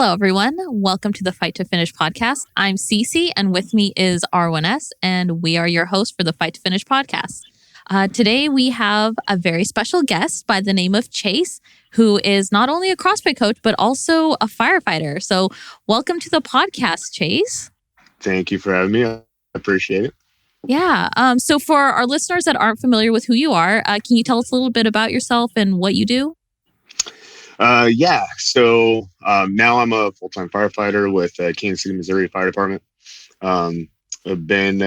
Hello, everyone. Welcome to the Fight to Finish podcast. I'm Sissi, and with me is Arwin, and we are your hosts for the Fight to Finish podcast. Today, we have a very special guest by the name of Chase, who is not only a CrossFit coach, but also a firefighter. So welcome to the podcast, Chase. Thank you for having me. I appreciate it. Yeah. So for our listeners that aren't familiar with who you are, can you tell us a little bit about yourself and what you do? So now I'm a full-time firefighter with Kansas City, Missouri Fire Department. I've been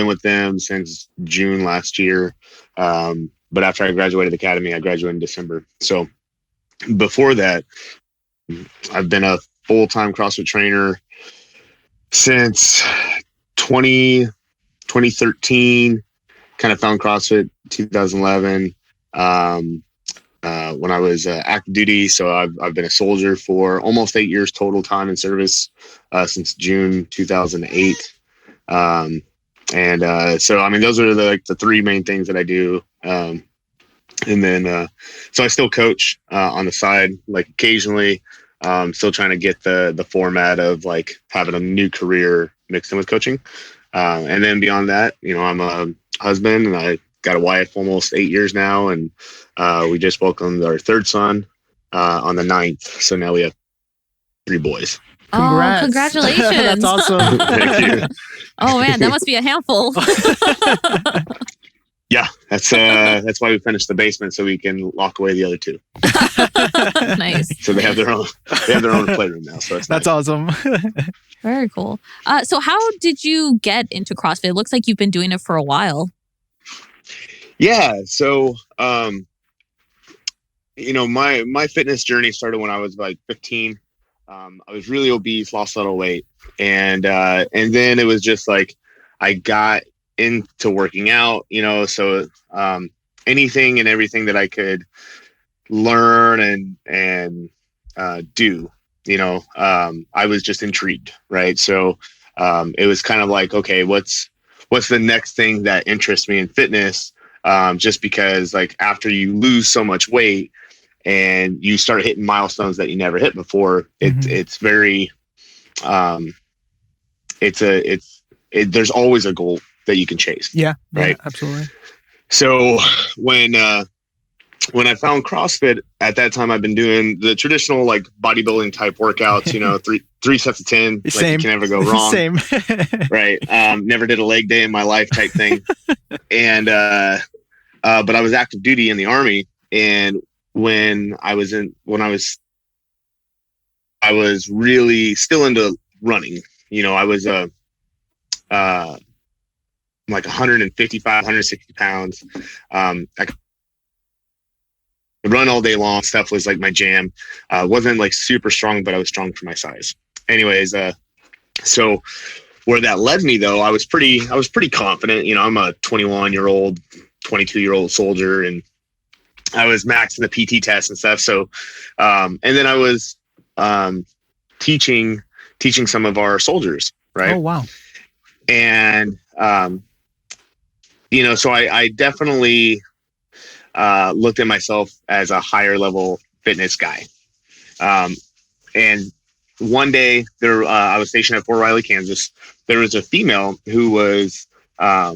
with them since June last year. But after I graduated the academy, I graduated in December. So before that, I've been a full-time CrossFit trainer since 2013. Kind of found CrossFit 2011. When I was active duty. So I've been a soldier for almost 8 years total time in service since June 2008. So I mean, those are the three main things that I do. And then so I still coach on the side, like occasionally. Still trying to get the format of like having a new career mixed in with coaching. And then beyond that, you know, I'm a husband and I got a wife almost 8 years now, and we just welcomed our third son on the 9th. So now we have 3 boys. Congrats. Oh, congratulations. That's awesome. Thank you. Oh man, that must be a handful. Yeah, that's why we finished the basement, so we can lock away the other 2. Nice. So they have their own playroom now. So that's nice. Awesome. Very cool. So how did you get into CrossFit? It looks like you've been doing it for a while. Yeah. So, you know, my fitness journey started when I was like 15. I was really obese, lost a lot of weight. And then it was just like, I got into working out, you know, so, anything and everything that I could learn and do, you know, I was just intrigued. Right. So, it was kind of like, okay, what's the next thing that interests me in fitness? Just because like after you lose so much weight and you start hitting milestones that you never hit before, it's very, there's always a goal that you can chase. Yeah. Right. Yeah, absolutely. So when I found CrossFit at that time, I've been doing the traditional like bodybuilding type workouts, you know, three sets of 10, like Same. You can never go wrong. Same. Right. Never did a leg day in my life type thing. And, but I was active duty in the Army. And when I was really still into running, you know, I was, like 155, 160 pounds. I could run all day long. Stuff was like my jam. Wasn't like super strong, but I was strong for my size. Anyways, so where that led me though, I was pretty confident. You know, I'm a 21-year-old, 22-year-old soldier, and I was maxing the PT test and stuff. So, and then I was teaching some of our soldiers, right? Oh wow! And you know, so I definitely looked at myself as a higher level fitness guy. And one day there, I was stationed at Fort Riley, Kansas. There was a female who was, there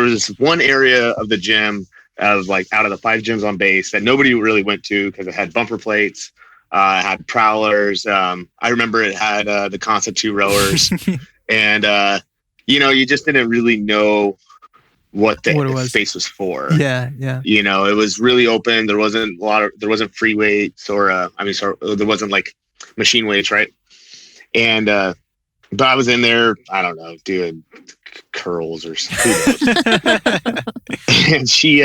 was this one area of the gym of like out of the 5 gyms on base that nobody really went to because it had bumper plates, had prowlers. I remember it had the Concept 2 rowers, and you know, you just didn't really know what the space was for. Yeah. You know, it was really open. There wasn't free weights or there wasn't like machine weights, right? And but I was in there, I don't know, doing curls or something. And she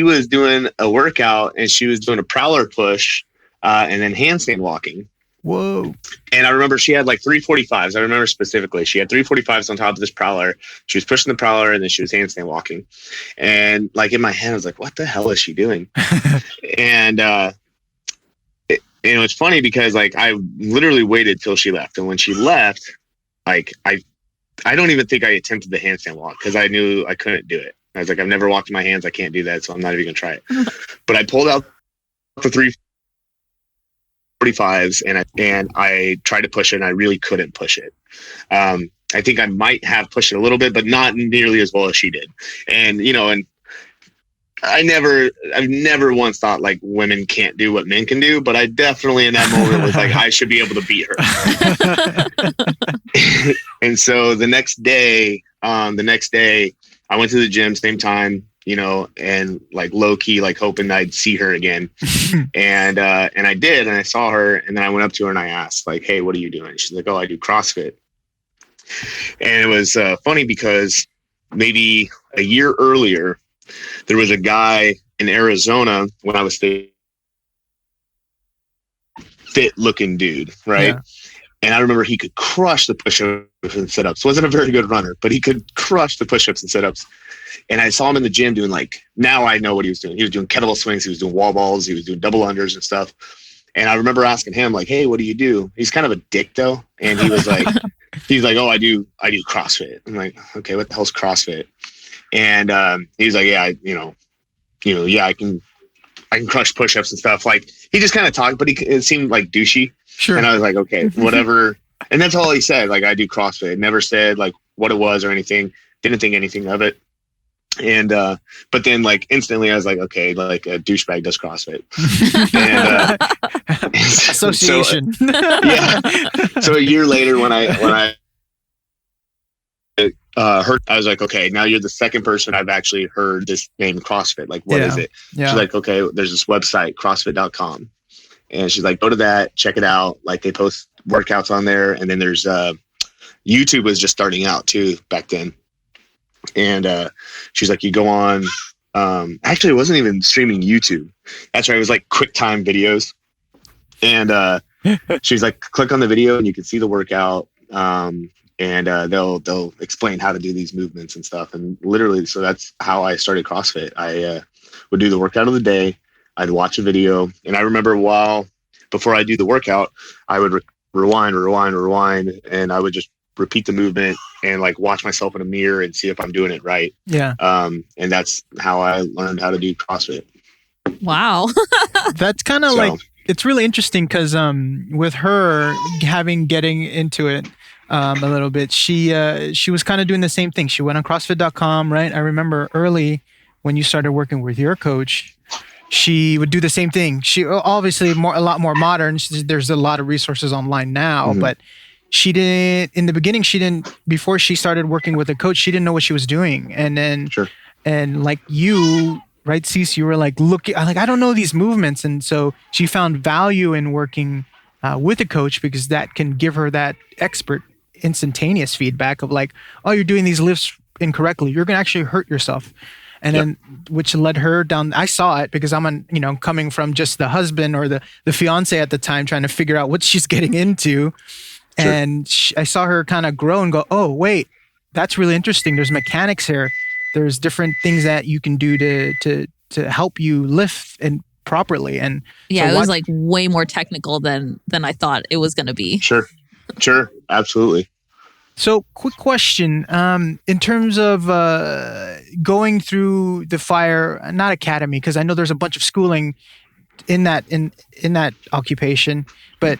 was doing a workout and she was doing a prowler push and then handstand walking. Whoa. And I remember she had like 345s. I remember specifically, she had 345s on top of this prowler. She was pushing the prowler and then she was handstand walking. And like in my head, I was like, what the hell is she doing? And it was funny because like I literally waited till she left. And when she left, like I don't even think I attempted the handstand walk because I knew I couldn't do it. I was like, I've never walked in my hands. I can't do that. So I'm not even gonna try it. But I pulled out the 45s, and I tried to push it, and I really couldn't push it. I think I might have pushed it a little bit, but not nearly as well as she did. And and I've never once thought like women can't do what men can do, but I definitely in that moment was like, I should be able to beat her. And so the next day, I went to the gym, same time, and like low key, like hoping I'd see her again. And I did, and I saw her, and then I went up to her and I asked like, hey, what are you doing? She's like, oh, I do CrossFit. And it was funny because maybe a year earlier, there was a guy in Arizona when I was fit looking dude, right? Yeah. And I remember he could crush the push-ups and sit-ups. Wasn't a very good runner, but he could crush the push-ups and sit-ups. And I saw him in the gym doing now I know what he was doing. He was doing kettlebell swings. He was doing wall balls. He was doing double unders and stuff. And I remember asking him like, hey, what do you do? He's kind of a dick though. And he was like, oh, I do CrossFit. I'm like, okay, what the hell's CrossFit? And he's like, yeah, yeah, I can crush push-ups and stuff. Like he just kind of talked, but it seemed like douchey. Sure. And I was like, okay, whatever. And that's all he said. Like I do CrossFit. Never said like what it was or anything. Didn't think anything of it. And but then like instantly I was like, okay, like a douchebag does CrossFit. And association. Yeah. So a year later when I heard, I was like, okay, now you're the second person I've actually heard this name CrossFit. Like, what is it? Yeah. She's like, okay, there's this website, CrossFit.com. And she's like, go to that, check it out. Like they post workouts on there. And then there's YouTube was just starting out too back then. And she's like, you go on, actually it wasn't even streaming YouTube. That's right. It was like QuickTime videos. And she's like, click on the video and you can see the workout. And they'll explain how to do these movements and stuff. And literally, so that's how I started CrossFit. I would do the workout of the day. I'd watch a video. And I remember before I do the workout, I would rewind. And I would just repeat the movement and like watch myself in a mirror and see if I'm doing it right. Yeah. And that's how I learned how to do CrossFit. Wow. That's kind of like, it's really interesting because with her getting into it, a little bit. She was kind of doing the same thing. She went on CrossFit.com, right? I remember early when you started working with your coach, she would do the same thing. She obviously a lot more modern. There's a lot of resources online now, but she didn't, in the beginning, before she started working with a coach, she didn't know what she was doing. And then, and like you, right, Sissi, you were like, I don't know these movements. And so she found value in working with a coach because that can give her that expert instantaneous feedback of like, oh, you're doing these lifts incorrectly. You're going to actually hurt yourself. And then, which led her down, I saw it because I'm coming from just the husband or the fiance at the time, trying to figure out what she's getting into. Sure. And I saw her kind of grow and go, oh, wait, that's really interesting. There's mechanics here. There's different things that you can do to help you lift and properly. And yeah, so it was like way more technical than I thought it was going to be. Sure. Absolutely. So quick question, in terms of going through the fire, not academy, because I know there's a bunch of schooling in that occupation, but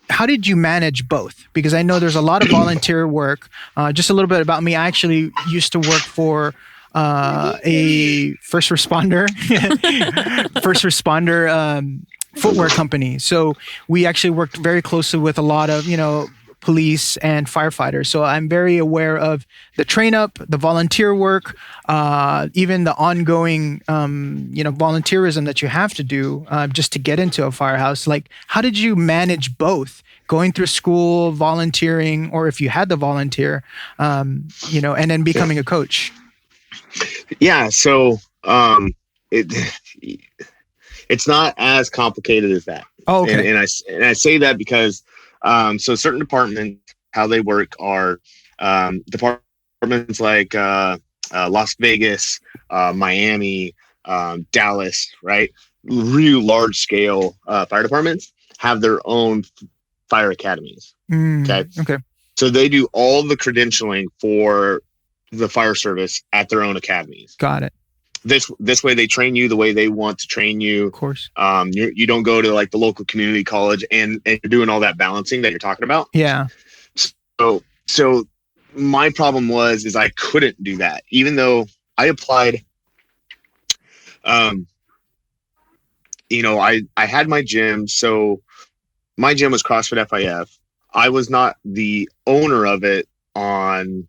how did you manage both? Because I know there's a lot of volunteer work. Just a little bit about me. I actually used to work for a first responder footwear company. So we actually worked very closely with a lot of, police and firefighters. So I'm very aware of the train up, the volunteer work, even the ongoing, volunteerism that you have to do just to get into a firehouse. Like, how did you manage both? Going through school, volunteering, or if you had to volunteer, and then becoming a coach? Yeah. So it's not as complicated as that. Oh, okay. And I say that because so certain departments, how they work are departments like Las Vegas, Miami, Dallas, right? Really large scale fire departments have their own fire academies. Okay. So they do all the credentialing for the fire service at their own academies. Got it. this way they train you the way they want to train you. Of course. You don't go to like the local community college and you're doing all that balancing that you're talking about. Yeah. So my problem is I couldn't do that, even though I applied. I had my gym. So my gym was CrossFit FIF. I was not the owner of it on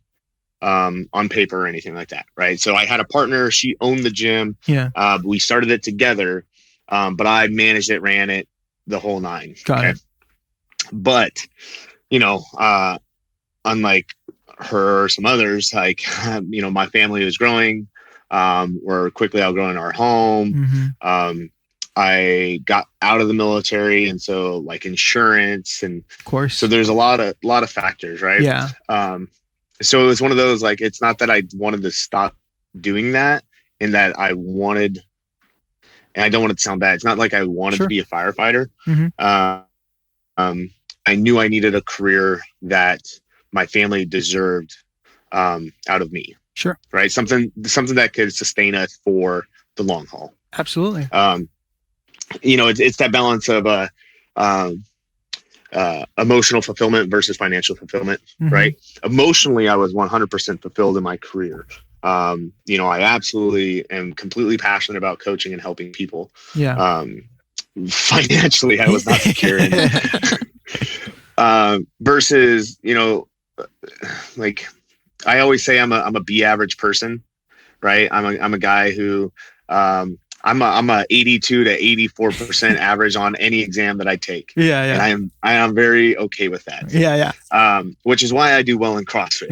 paper or anything like that. Right. So I had a partner. She owned the gym. Yeah. We started it together. But I managed it, ran it, the whole nine. Got it. But, unlike her or some others, like, my family was growing. We're quickly outgrowing our home. Mm-hmm. I got out of the military, and so like insurance, and of course, so there's a lot of factors, right? Yeah. So it was one of those, like, it's not that I wanted to stop doing that, and that I wanted, and I don't want it to sound bad. It's not like I wanted to be a firefighter. Mm-hmm. I knew I needed a career that my family deserved out of me. Sure. Right. Something that could sustain us for the long haul. Absolutely. It's that balance of emotional fulfillment versus financial fulfillment. Mm-hmm. Right. Emotionally, I was 100% fulfilled in my career. I absolutely am completely passionate about coaching and helping people. Yeah. Financially, I was not secure in it. Versus, like I always say, I'm a B average person, right? I'm a guy who, I'm a 82 to 84% average on any exam that I take. Yeah, yeah. And I am very okay with that. Yeah, yeah. Which is why I do well in CrossFit.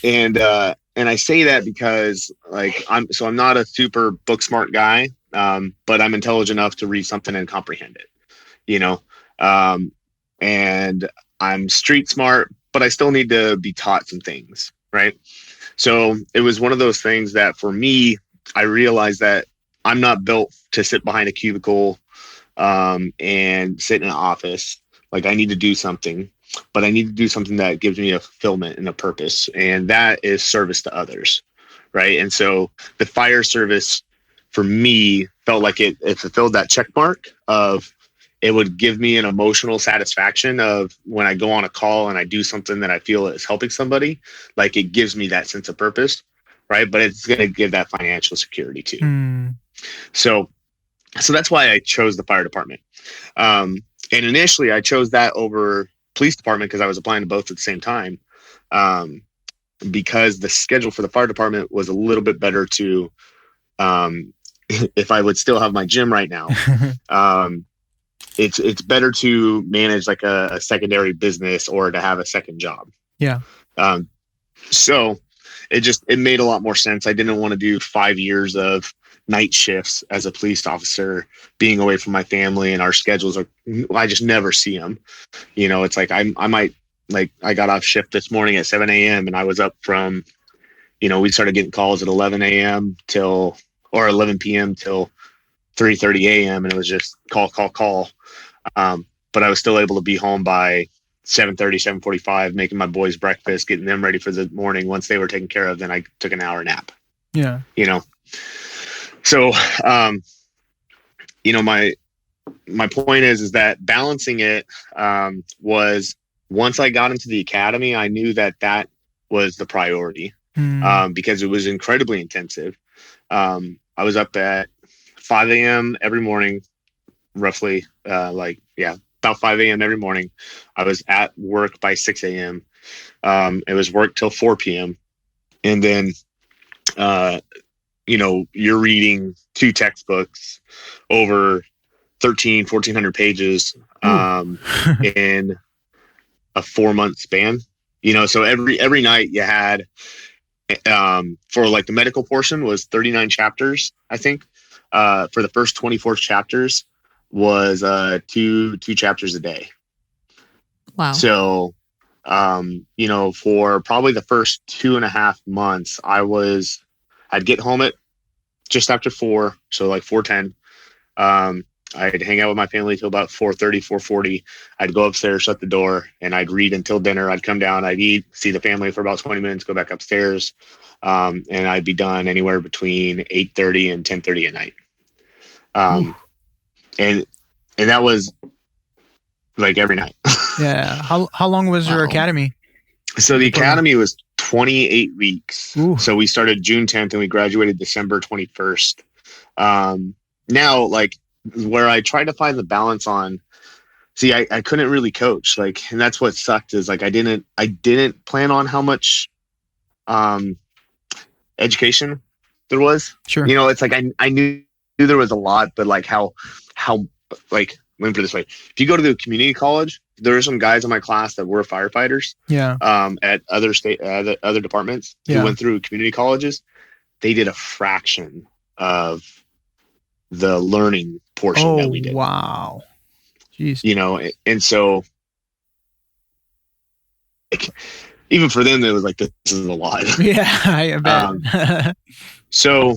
And I say that because, like, I'm not a super book smart guy, but I'm intelligent enough to read something and comprehend it, and I'm street smart, but I still need to be taught some things, right? So it was one of those things that for me, I realized that I'm not built to sit behind a cubicle and sit in an office. Like, I need to do something, but I need to do something that gives me a fulfillment and a purpose. And that is service to others, right? And so the fire service for me felt like it fulfilled that check mark of, it would give me an emotional satisfaction of when I go on a call and I do something that I feel is helping somebody, like, it gives me that sense of purpose, right? But it's going to give that financial security too. Mm. So that's why I chose the fire department. And initially I chose that over police department because I was applying to both at the same time. Because the schedule for the fire department was a little bit better to, if I would still have my gym right now, it's better to manage like a secondary business or to have a second job. Yeah. So it made a lot more sense. I didn't want to do 5 years of night shifts as a police officer, being away from my family, and our schedules I just never see them. It's like I might, like, I got off shift this morning at 7 a.m. and I was up from, we started getting calls at 11 a.m. or 11 p.m. till 3:30 a.m. and it was just call. But I was still able to be home by 7:30, 7:45, making my boys breakfast, getting them ready for the morning. Once they were taken care of, then I took an hour nap. Yeah. So, my point is that balancing it was, once I got into the academy, I knew that was the priority because it was incredibly intensive. I was up at 5 a.m. every morning, roughly, about 5 a.m. every morning. I was at work by 6 a.m. It was work till 4 p.m. And then, you're reading 2 textbooks over 1,400 pages in a 4-month span. So every night you had, for like the medical portion was 39 chapters, I think. For the first 24 chapters was 2 chapters a day. Wow. So, for probably the first 2.5 months, I'd get home at just after 4, so like 4:10. I'd hang out with my family till about 4:30, 4:40. I'd go upstairs, shut the door, and I'd read until dinner. I'd come down, I'd eat, see the family for about 20 minutes, go back upstairs. And I'd be done anywhere between 8:30 and 10:30 at night. And that was like every night. Yeah. How long was your academy? So the academy was 28 weeks. Ooh. So we started June 10th and we graduated December 21st. Now, like, where I tried to find the balance on, I couldn't really coach, like, and that's what sucked is like I didn't plan on how much education there was. Sure. You know, it's like I knew there was a lot, but like how like, let me put it this way. If you go to the community college, there are some guys in my class that were firefighters. Yeah. At other departments who went through community colleges. They did a fraction of the learning portion that we did. Wow. Jeez. You know, and so like, even for them, it was like, this is a lot. Yeah, I bet. So,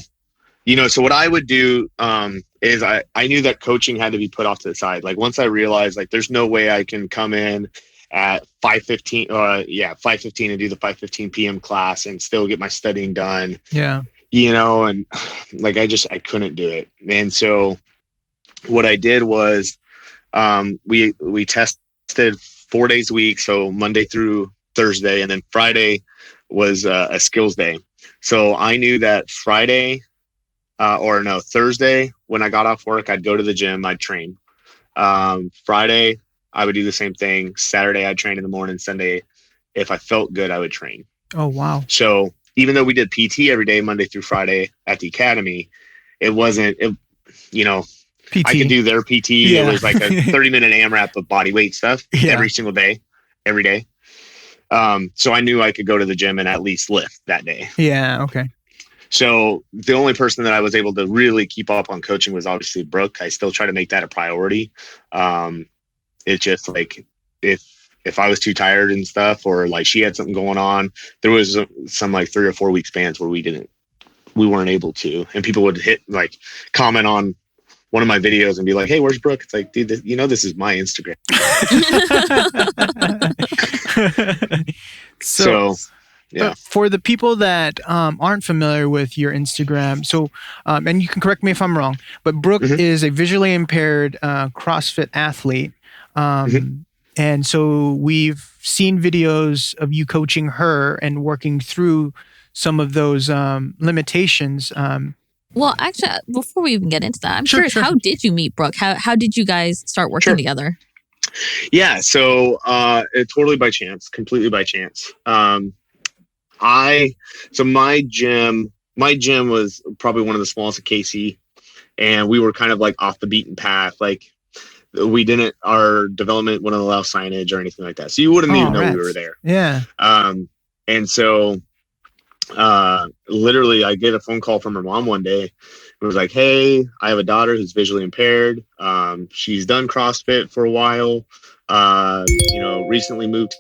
you know, so what I would do is I knew that coaching had to be put off to the side. Like once I realized like there's no way I can come in at 5:15 and do the 5:15 p.m. class and still get my studying done. Yeah. You know, and like I couldn't do it. And so what I did was we tested 4 days a week, so Monday through Thursday, and then Friday was a skills day. So I knew that Thursday when I got off work, I'd go to the gym, I'd train. Friday, I would do the same thing. Saturday, I'd train in the morning. Sunday, if I felt good, I would train. Oh, wow. So even though we did PT every day, Monday through Friday at the academy, PT. I could do their PT. Yeah. It was like a 30-minute AMRAP of body weight stuff every single day, every day. So I knew I could go to the gym and at least lift that day. Yeah. Okay. So the only person that I was able to really keep up on coaching was obviously Brooke. I still try to make that a priority. It's just like if I was too tired and stuff, or like she had something going on, there was some like 3 or 4 week spans where we weren't able to, and people would comment on one of my videos and be like, "Hey, where's Brooke?" It's like, dude, this is my Instagram. So yeah. For the people that aren't familiar with your Instagram, so and you can correct me if I'm wrong, but Brooke is a visually impaired CrossFit athlete. And so we've seen videos of you coaching her and working through some of those limitations. Well, actually, before we even get into that, I'm curious, how did you meet Brooke? How did you guys start working together? Yeah, so totally by chance, completely by chance. My gym was probably one of the smallest at KC, and we were kind of like off the beaten path. Like our development wouldn't allow signage or anything like that. So you wouldn't even know we were there. Yeah. And so literally I get a phone call from her mom one day. It was like, "Hey, I have a daughter who's visually impaired. She's done CrossFit for a while, recently moved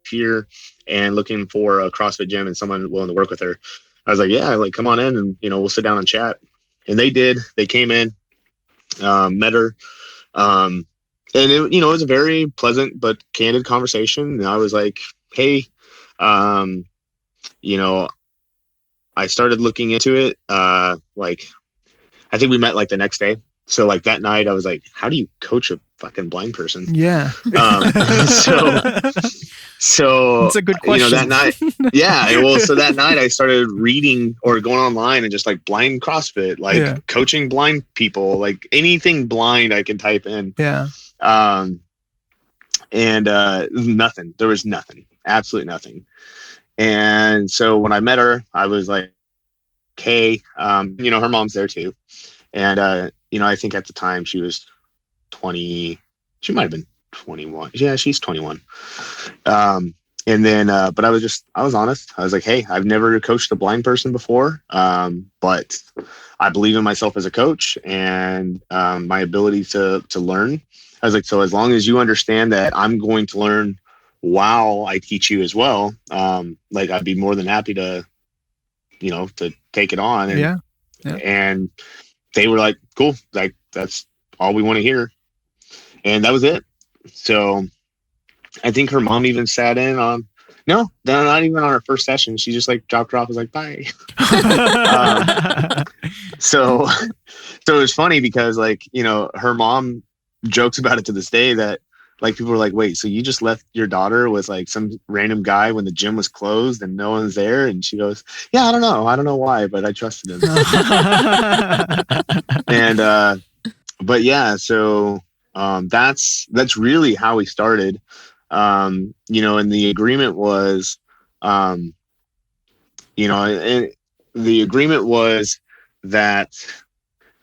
here and looking for a CrossFit gym and someone willing to work with her." I was like, "Yeah, like come on in and, we'll sit down and chat." And they did. They came in, met her. And it was a very pleasant but candid conversation. And I was like, "Hey, I started looking into it. I think we met like the next day. So like that night I was like, how do you coach a fucking blind person?" Yeah. So it's a good question. That night, so that night I started reading or going online and just like blind CrossFit, coaching blind people, like anything blind I can type in. Yeah. Nothing. There was nothing. Absolutely nothing. And so when I met her, I was like, "Hey, her mom's there too." And, I think at the time she was 20, she might've been 21. Yeah, she's 21. But I was honest. I was like, "Hey, I've never coached a blind person before. But I believe in myself as a coach and, my ability to learn." I was like, "So as long as you understand that I'm going to learn while I teach you as well, I'd be more than happy to take it on." And, and they were like, "Cool. Like that's all we want to hear. And that was it. So I think her mom even sat in on, no, not even on her first session. She just like dropped her off, was like, bye. So it was funny because like, you know, her mom jokes about it to this day that like people were like, wait, so you just left your daughter with like some random guy when the gym was closed and no one's there? And she goes, yeah, I don't know why, but I trusted him. And, but yeah, so that's really how we started. You know, and the agreement was, you know, and the agreement was that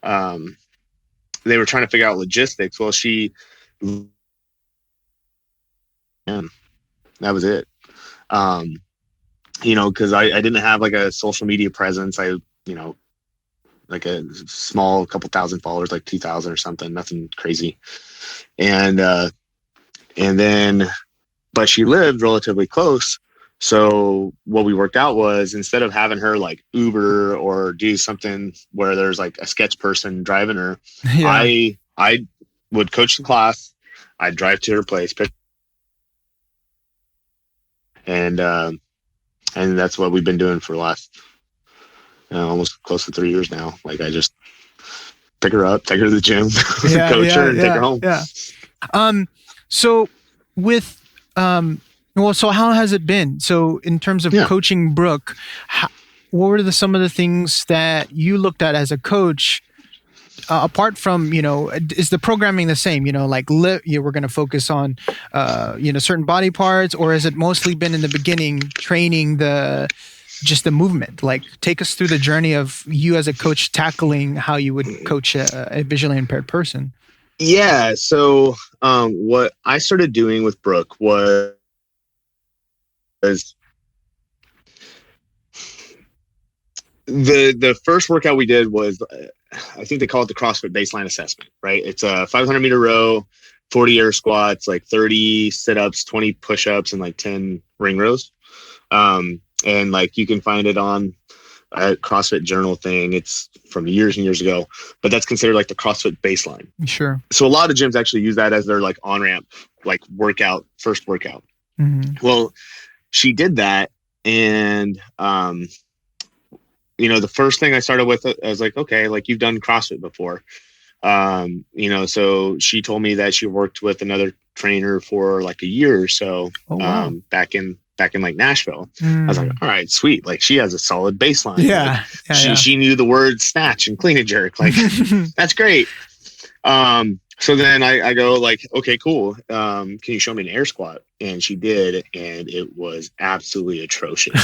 they were trying to figure out logistics. Well, and that was it. You know, because I didn't have like a social media presence. You know, like a small couple thousand followers, like 2,000 or something, nothing crazy. And then, but she lived relatively close. So what we worked out was instead of having her like Uber or do something where there's like a sketch person driving her, yeah. I would coach the class. I'd drive to her place, and that's what we've been doing for the last almost close to 3 years now. Like I just pick her up, take her to the gym, coach her, and take her home. Yeah. So with well, so how has it been? So in terms of coaching Brooke, what were some of the things that you looked at as a coach? Apart from, you know, is the programming the same? You know, like we're going to focus on, you know, certain body parts, or has it mostly been in the beginning training just the movement? Like take us through the journey of you as a coach tackling how you would coach a visually impaired person. Yeah. So what I started doing with Brooke was the first workout we did was, I think they call it the CrossFit baseline assessment, right? It's a 500 meter row, 40 air squats, like 30 sit-ups, 20 push-ups, and like 10 ring rows. And like you can find it on a CrossFit journal thing. It's from years and years ago, but that's considered like the CrossFit baseline. Sure. So a lot of gyms actually use that as their like on-ramp, like workout, first workout. Mm-hmm. Well, she did that. And, you know, the first thing I started with, I was like, okay, like you've done CrossFit before. You know, so she told me that she worked with another trainer for like a year or so, back in like Nashville. I was like, all right, sweet. Like she has a solid baseline. Yeah. Like, she knew the words snatch and clean and jerk. Like that's great. So then I go like, okay, cool. Can you show me an air squat? And she did. And it was absolutely atrocious.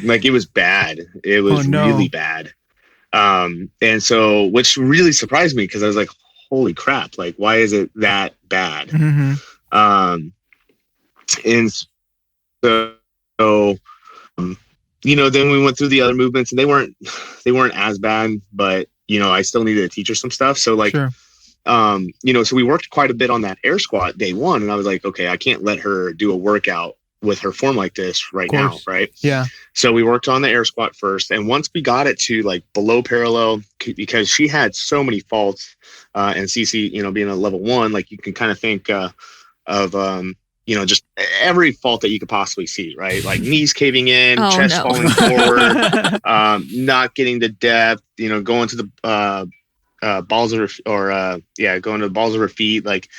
Like it was bad. It was really bad. And so, which really surprised me because I was like, holy crap, like, why is it that bad? Mm-hmm. And so, you know, then we went through the other movements and they weren't as bad, but you know, I still needed to teach her some stuff. So like, sure. You know, so we worked quite a bit on that air squat day one. And I was like, okay, I can't let her do a workout with her form like this right now. Right. Yeah. So we worked on the air squat first. And once we got it to like below parallel, because she had so many faults, and Sissi, you know, being a level 1, like you can kind of think, of, you know, just every fault that you could possibly see, right? Like knees caving in, chest falling forward, not getting the depth, you know, going to the, balls of her, going to the balls of her feet. Like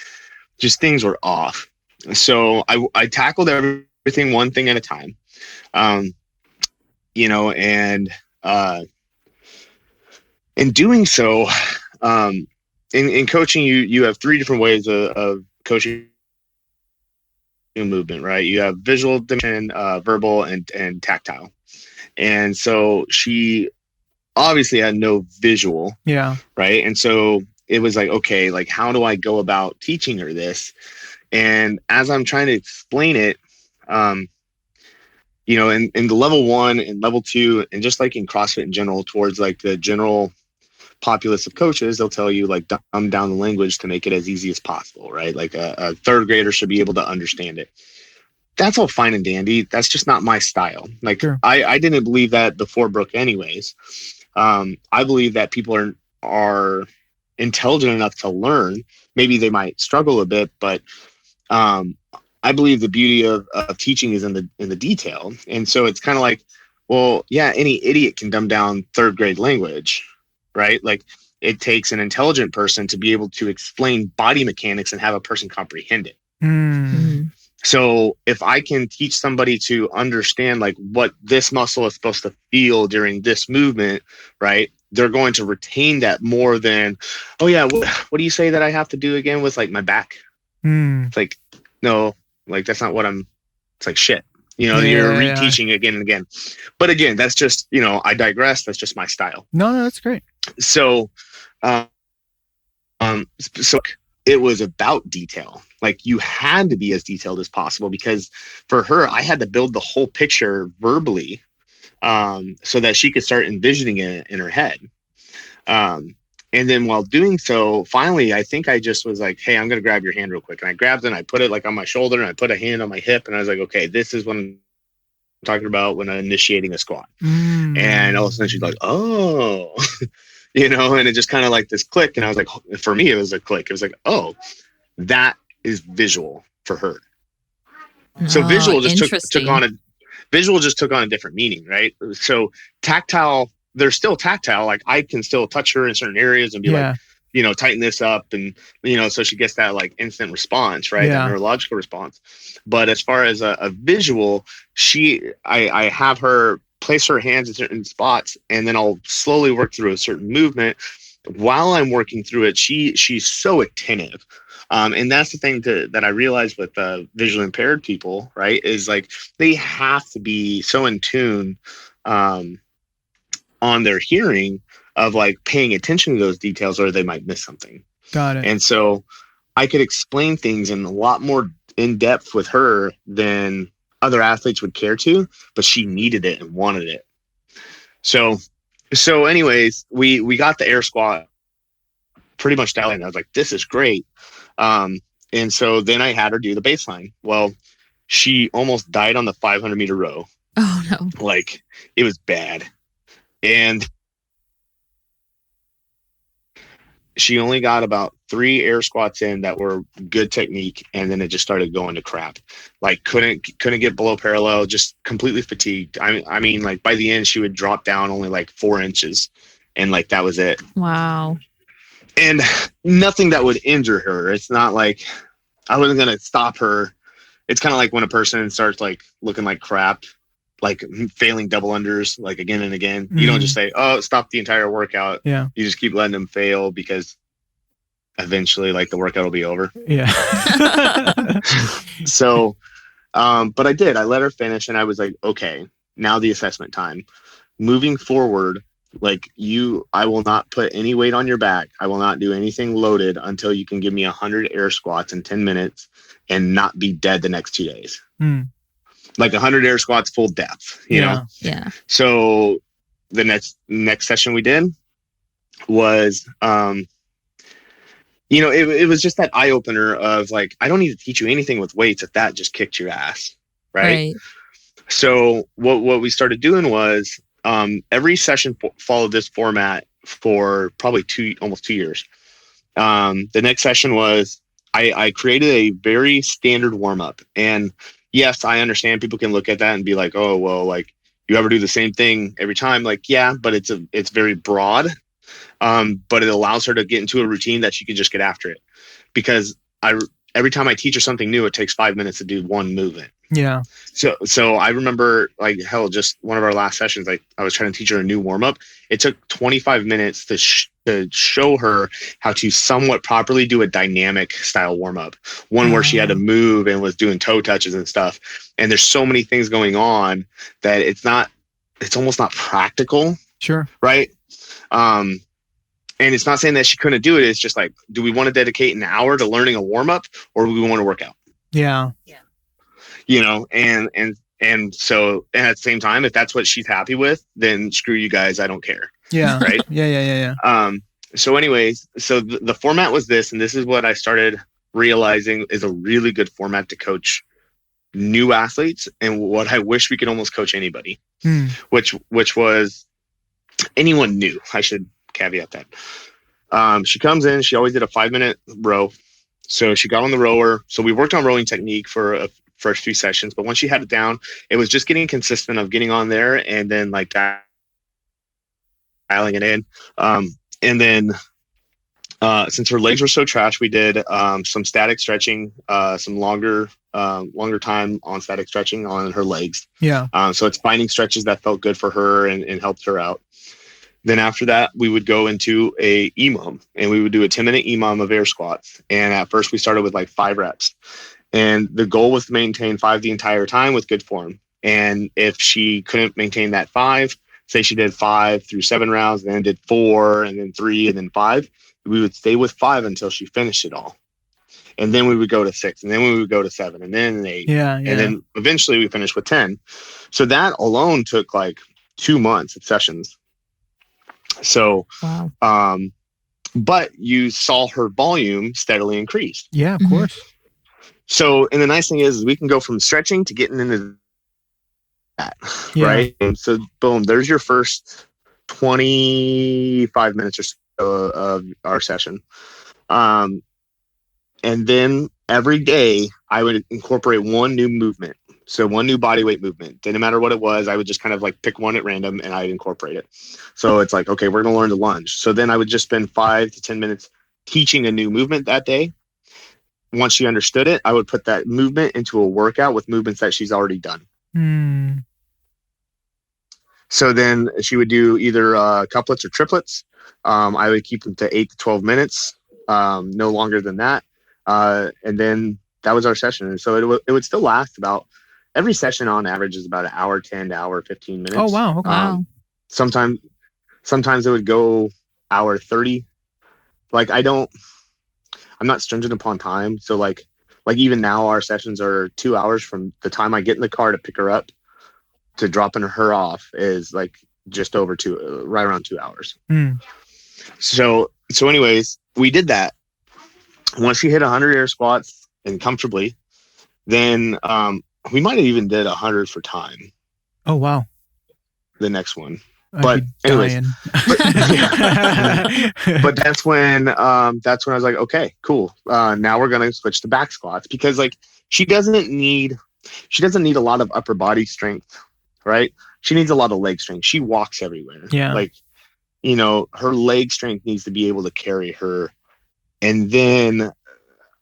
just things were off. So I tackled everything one thing at a time. You know, and in doing so, in coaching, you have 3 different ways of coaching movement, right? You have visual dimension, verbal, and tactile. And so she obviously had no visual. Yeah. Right. And so it was like, okay, like how do I go about teaching her this? And as I'm trying to explain it, you know, in the level 1 and level 2, and just like in CrossFit in general, towards like the general populace of coaches, they'll tell you like dumb down the language to make it as easy as possible, right? Like a 3rd grader should be able to understand it. That's all fine and dandy. That's just not my style. Like sure. I didn't believe that before Brooke anyways. I believe that people are intelligent enough to learn. Maybe they might struggle a bit, but I believe the beauty of teaching is in the detail. And so it's kind of like, well, yeah, any idiot can dumb down third grade language, right? Like it takes an intelligent person to be able to explain body mechanics and have a person comprehend it. So if I can teach somebody to understand like what this muscle is supposed to feel during this movement, right? They're going to retain that more than, oh yeah, what do you say that I have to do again with like my back? It's like, no, like that's not what it's like shit. You're reteaching again and again. But again, that's just, I digress. That's just my style. No, that's great. So, so it was about detail. Like you had to be as detailed as possible because for her, I had to build the whole picture verbally, so that she could start envisioning it in her head. And then while doing so, finally, I think I just was like, hey, I'm going to grab your hand real quick. And I grabbed it and I put it like on my shoulder and I put a hand on my hip. And I was like, okay, this is what I'm talking about when I'm initiating a squat. And all of a sudden she's like, oh, and it just kind of like this click. And I was like, for me, it was a click. It was like, oh, that is visual for her. So visual just took on a different meaning, right? So tactile, they're still tactile. Like I can still touch her in certain areas and be like, tighten this up. And, so she gets that like instant response, right? That neurological response. But as far as a visual, I have her place her hands in certain spots and then I'll slowly work through a certain movement. While I'm working through it, she's so attentive. And that's the thing that I realized with visually impaired people, right? Is like they have to be so in tune on their hearing of like paying attention to those details or they might miss something. Got it. And so I could explain things in a lot more in depth with her than other athletes would care to, but she needed it and wanted it. So anyways, we got the air squat pretty much down and I was like, this is great. And so then I had her do the baseline. Well, she almost died on the 500 meter row. Oh no. Like it was bad. And she only got about 3 air squats in that were good technique. And then it just started going to crap. Like couldn't get below parallel, just completely fatigued. I mean, like by the end, she would drop down only like 4 inches and like, that was it. Wow. And nothing that would injure her. It's not like I wasn't going to stop her. It's kind of like when a person starts like looking like crap, like failing double unders, like again and again. You don't just say, oh, stop the entire workout. Yeah. You just keep letting them fail because eventually like the workout will be over. Yeah. So, but I did. I let her finish and I was like, okay, now the assessment time. Moving forward, like I will not put any weight on your back. I will not do anything loaded until you can give me 100 air squats in 10 minutes and not be dead the next 2 days. Like 100 air squats, full depth, you know? Yeah. So the next session we did was, it was just that eye opener of like, I don't need to teach you anything with weights if that just kicked your ass. Right. So what we started doing was, every session followed this format for probably almost 2 years. The next session was I created a very standard warm up. And yes, I understand people can look at that and be like, oh, well, like you ever do the same thing every time? Like, yeah, but it's very broad. But it allows her to get into a routine that she can just get after it. Because every time I teach her something new, it takes 5 minutes to do one movement. Yeah. So I remember like hell, just one of our last sessions, like I was trying to teach her a new warm up. It took 25 minutes to show her how to somewhat properly do a dynamic style warm up, one where she had to move and was doing toe touches and stuff. And there's so many things going on that it's almost not practical. Sure. Right. And it's not saying that she couldn't do it. It's just like, do we want to dedicate an hour to learning a warm up or do we want to work out? Yeah. And so and at the same time, if that's what she's happy with, then screw you guys. I don't care. Yeah. Right. Yeah. So anyways, so the format was this, and this is what I started realizing is a really good format to coach new athletes. And what I wish we could almost coach anybody, which was anyone new. I should caveat that. She comes in, she always did a 5-minute row. So she got on the rower. So we worked on rowing technique for a first few sessions, but once she had it down, it was just getting consistent of getting on there and then like dialing it in. And then since her legs were so trash, we did some static stretching, some longer time on static stretching on her legs. Yeah. So it's finding stretches that felt good for her and helped her out. Then after that, we would go into a EMOM, and we would do a 10-minute EMOM of air squats. And at first we started with like 5 reps. And the goal was to maintain 5 the entire time with good form. And if she couldn't maintain that 5, say she did 5 through 7 rounds, and then did 4 and then 3 and then 5, we would stay with 5 until she finished it all. And then we would go to 6, and then we would go to 7, and then 8. Yeah. And then eventually we finished with 10. So that alone took like 2 months of sessions. So, wow. But you saw her volume steadily increase. Yeah, of course. So, and the nice thing is we can go from stretching to getting into that, right? And so, boom, there's your first 25 minutes or so of our session. And then every day I would incorporate one new movement. So one new body weight movement. Didn't matter what it was. I would just kind of like pick one at random and I'd incorporate it. So it's like, okay, we're going to learn to lunge. So then I would just spend 5 to 10 minutes teaching a new movement that day. Once she understood it, I would put that movement into a workout with movements that she's already done. So then she would do either couplets or triplets. I would keep them to 8 to 12 minutes, no longer than that. And then that was our session. And so it would still last about, every session on average is about an hour 10 to hour 15 minutes. Oh, wow. Okay. Wow. Sometimes it would go hour 30. Like I'm not stringent upon time. So like even now our sessions are 2 hours from the time I get in the car to pick her up to dropping her off is like just over right around 2 hours. So anyways, we did that. Once she hit 100 air squats and comfortably, then we might have even did 100 for time. Oh, wow. The next one. I'd But be anyways, dying. but that's when I was like, okay, cool. Now we're going to switch to back squats, because like she doesn't need a lot of upper body strength, right? She needs a lot of leg strength. She walks everywhere. Yeah. Like, her leg strength needs to be able to carry her, and then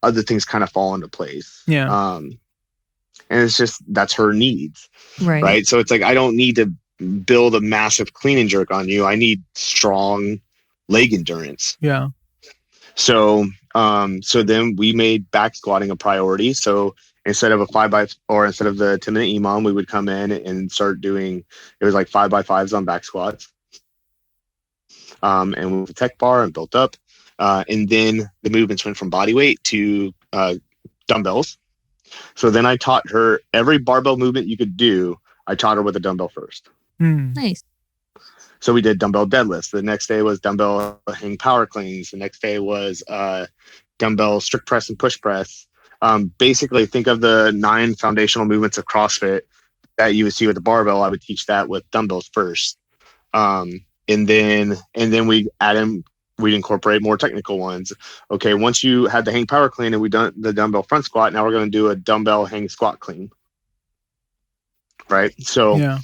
other things kind of fall into place. Yeah. And it's just, that's her needs. Right. So it's like, I don't need to build a massive clean and jerk on you. I need strong leg endurance. Yeah. So then we made back squatting a priority. So instead of instead of the 10-minute EMOM, we would come in and start doing, it was like 5x5s on back squats. And with the tech bar and built up. And then the movements went from body weight to dumbbells. So then I taught her every barbell movement you could do. I taught her with a dumbbell first. Nice. So we did dumbbell deadlifts. The next day was dumbbell hang power cleans. The next day was dumbbell strict press and push press. Basically, think of the 9 foundational movements of CrossFit that you would see with the barbell. I would teach that with dumbbells first. And then we'd incorporate more technical ones. Okay, once you had the hang power clean and we done the dumbbell front squat, now we're going to do a dumbbell hang squat clean. Right? So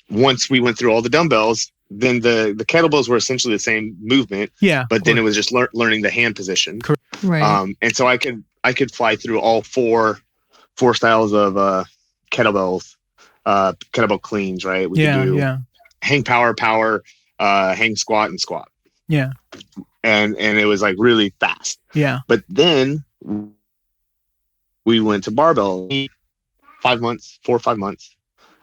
once we went through all the dumbbells, then the kettlebells were essentially the same movement. Yeah. But then it was just learning the hand position. Right. And so I could fly through all four styles of kettlebells, kettlebell cleans, right? We could do hang power, hang squat and squat. Yeah. And it was like really fast. Yeah. But then we went to barbell 4 or 5 months.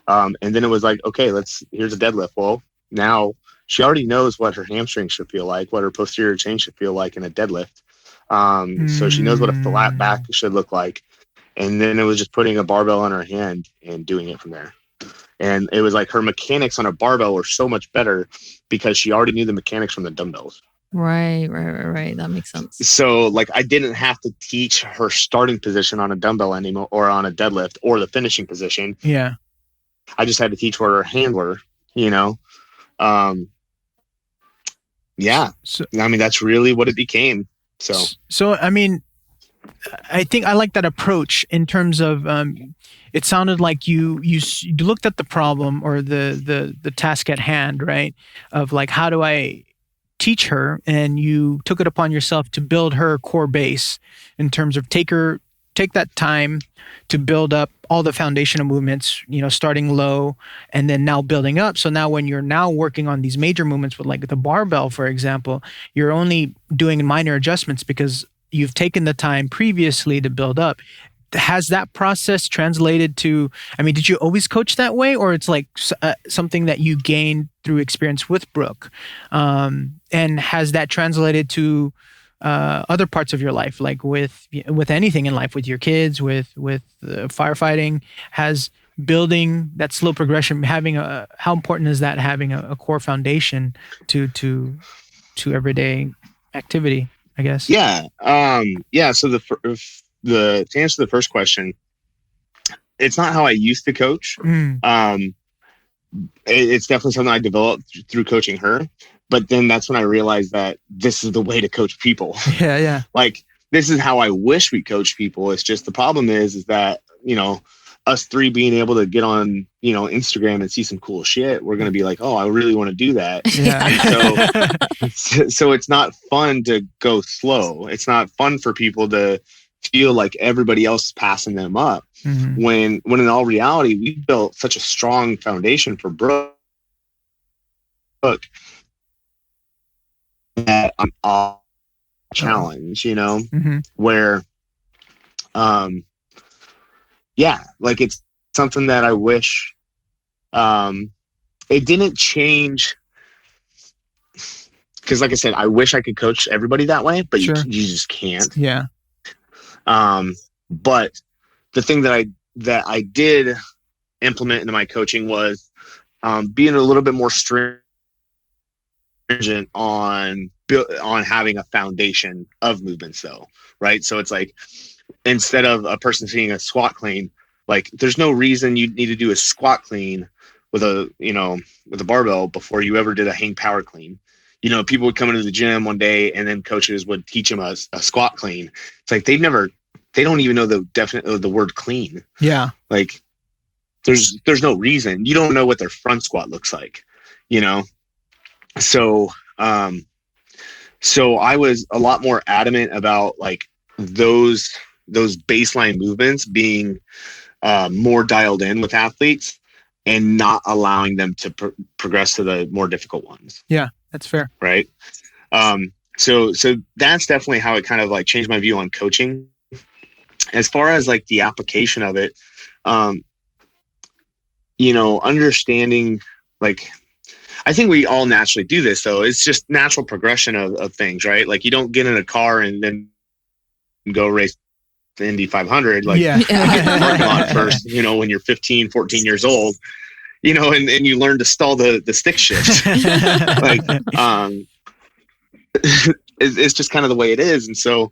And then it was like, okay, here's a deadlift. Well, now she already knows what her hamstring should feel like, what her posterior chain should feel like in a deadlift. So she knows what a flat back should look like. And then it was just putting a barbell on her hand and doing it from there. And it was like her mechanics on a barbell were so much better because she already knew the mechanics from the dumbbells. Right. That makes sense. So like I didn't have to teach her starting position on a dumbbell anymore, or on a deadlift, or the finishing position. Yeah. I just had to teach her handler, yeah, So, I mean, that's really what it became. So I mean, I think I like that approach in terms of it sounded like you looked at the problem or the task at hand, right? Of like, how do I teach her? And you took it upon yourself to build her core base in terms of take that time to build up all the foundational movements, starting low and then now building up. So now when you're now working on these major movements with like the barbell, for example, you're only doing minor adjustments because you've taken the time previously to build up. Has that process translated to, I mean, did you always coach that way, or it's like something that you gained through experience with Brooke? And has that translated to other parts of your life, like with anything in life, with your kids, with firefighting? Has building that slow progression, how important is that, having a core foundation to everyday activity, I guess? yeah, So to answer the first question, it's not how I used to coach. It's definitely something I developed through coaching her. But then that's when I realized that this is the way to coach people. Yeah. Like, this is how I wish we coached people. It's just the problem is that, us three being able to get on, Instagram and see some cool shit, we're going to be like, oh, I really want to do that. Yeah. So it's not fun to go slow. It's not fun for people to feel like everybody else is passing them up. Mm-hmm. When in all reality, we built such a strong foundation for Brooke that I'm challenge, Mm-hmm. where, like, it's something that I wish, it didn't change. Cause like I said, I wish I could coach everybody that way, but Sure. you just can't. Yeah. But the thing that I did implement into my coaching was, being a little bit more stringent on having a foundation of movements, though, right? So it's like, instead of a person seeing a squat clean, like, there's no reason you need to do a squat clean with a barbell before you ever did a hang power clean. People would come into the gym one day and then coaches would teach them a squat clean. It's like they don't even know the word clean. Yeah. Like, there's no reason. You don't know what their front squat looks like, So, so I was a lot more adamant about, like, those baseline movements being more dialed in with athletes and not allowing them to progress to the more difficult ones. Yeah, that's fair. Right. So that's definitely how it kind of like changed my view on coaching. As far as like the application of it, understanding, like, I think we all naturally do this, though. It's just natural progression of things, right? Like, you don't get in a car and then go race the Indy 500. Like, yeah. you get in the parking lot first, when you're 15, 14 years old, and you learn to stall the stick shift. Like, it's just kind of the way it is. And so,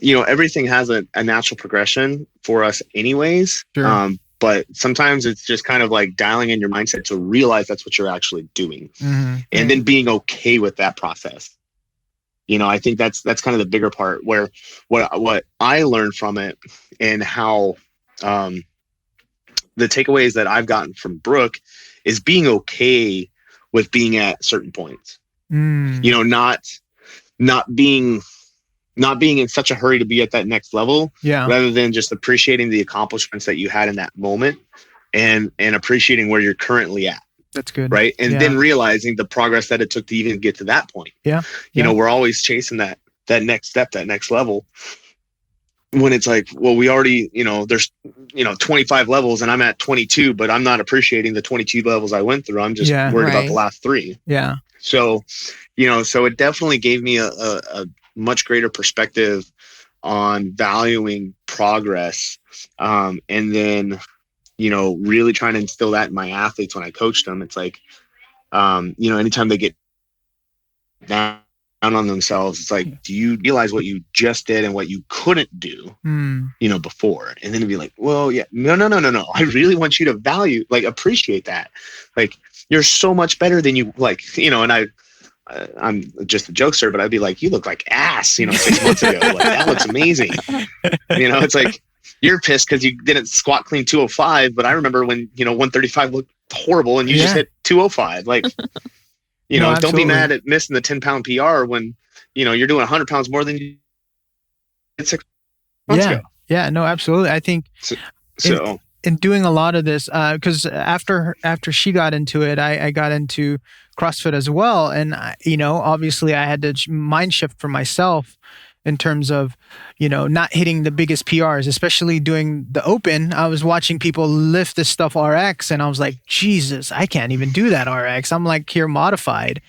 everything has a natural progression for us anyways. Sure. But sometimes it's just kind of like dialing in your mindset to realize that's what you're actually doing. Mm-hmm. And then being okay with that process. I think that's kind of the bigger part, where what I learned from it and how, the takeaways that I've gotten from Brooke is being okay with being at certain points. Not being in such a hurry to be at that next level, rather than just appreciating the accomplishments that you had in that moment and appreciating where you're currently at. That's good. Right. And then realizing the progress that it took to even get to that point. Yeah. We're always chasing that next step, that next level. When it's like, well, we already, there's, 25 levels and I'm at 22, but I'm not appreciating the 22 levels I went through. I'm just worried about the last 3. Yeah. So, so it definitely gave me a much greater perspective on valuing progress. And then, really trying to instill that in my athletes when I coached them. It's like, anytime they get down on themselves, it's like, do you realize what you just did and what you couldn't do, before? And then it'd be like, well, yeah, no. I really want you to appreciate that. Like, you're so much better than you, like, and I'm just a jokester, but I'd be like, you look like ass, 6 months ago. Like, that looks amazing. It's like, you're pissed because you didn't squat clean 205, but I remember when, 135 looked horrible and you just hit 205. Like, No, don't be mad at missing the 10-pound PR when, you're doing 100 pounds more than you did 6 months ago. Yeah, no, absolutely. I think so in doing a lot of this, because after she got into it, I got into CrossFit as well. And, obviously I had to mind shift for myself in terms of, not hitting the biggest PRs, especially doing the open. I was watching people lift this stuff RX and I was like, Jesus, I can't even do that RX. I'm like here modified.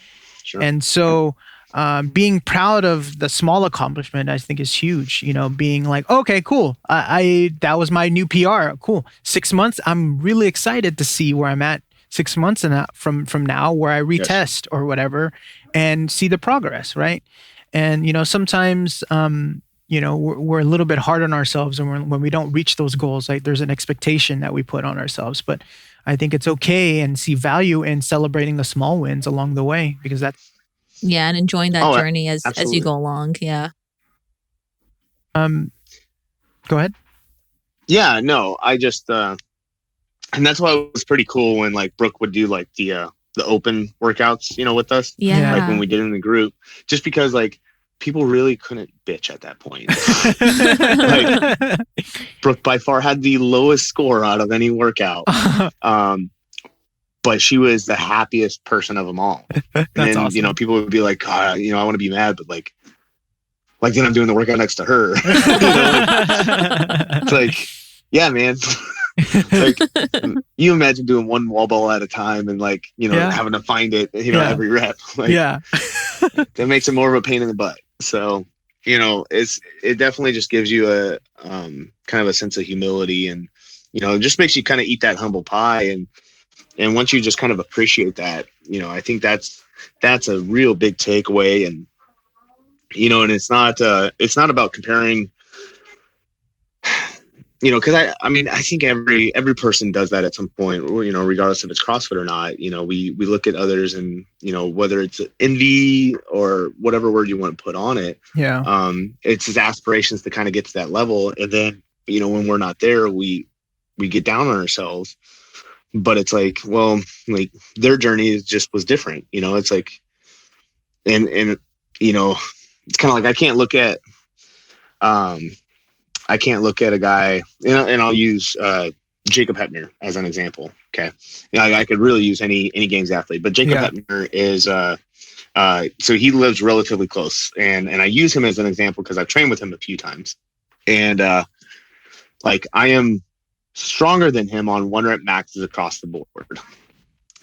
Sure. And so being proud of the small accomplishment, I think is huge, being like, okay, cool. That was my new PR. Cool. 6 months. I'm really excited to see where I'm at 6 months from now, where I retest or whatever and see the progress. Right. And, sometimes, we're a little bit hard on ourselves, and when we don't reach those goals, like there's an expectation that we put on ourselves. But I think it's okay and see value in celebrating the small wins along the way, because that's. Yeah. And enjoying that journey as you go along. Yeah. Go ahead. Yeah, no, I just, and that's why it was pretty cool when like Brooke would do like the open workouts, with us. Yeah. Like when we did in the group, just because like people really couldn't bitch at that point. Like Brooke by far had the lowest score out of any workout. But she was the happiest person of them all. And then, awesome. People would be like, I want to be mad, but like then I'm doing the workout next to her. It's like, yeah, man. Like you imagine doing one wall ball at a time and like, having to find it, every rep. Like, that makes it more of a pain in the butt. So, it definitely just gives you a kind of a sense of humility, and, it just makes you kind of eat that humble pie. And once you just kind of appreciate that, I think that's a real big takeaway. And, and it's not about comparing, because I think every person does that at some point, regardless if it's CrossFit or not. We look at others and, whether it's envy or whatever word you want to put on it. Yeah. It's his aspirations to kind of get to that level. And then, when we're not there, we get down on ourselves. But it's like, well, like their journey was different. It's like, and it's kind of like, I can't look at a guy, and I'll use Jacob Heppner as an example. Okay. I could really use any games athlete, but Jacob Heppner is, so he lives relatively close, and I use him as an example because I've trained with him a few times, and like I am stronger than him on 1 rep maxes across the board.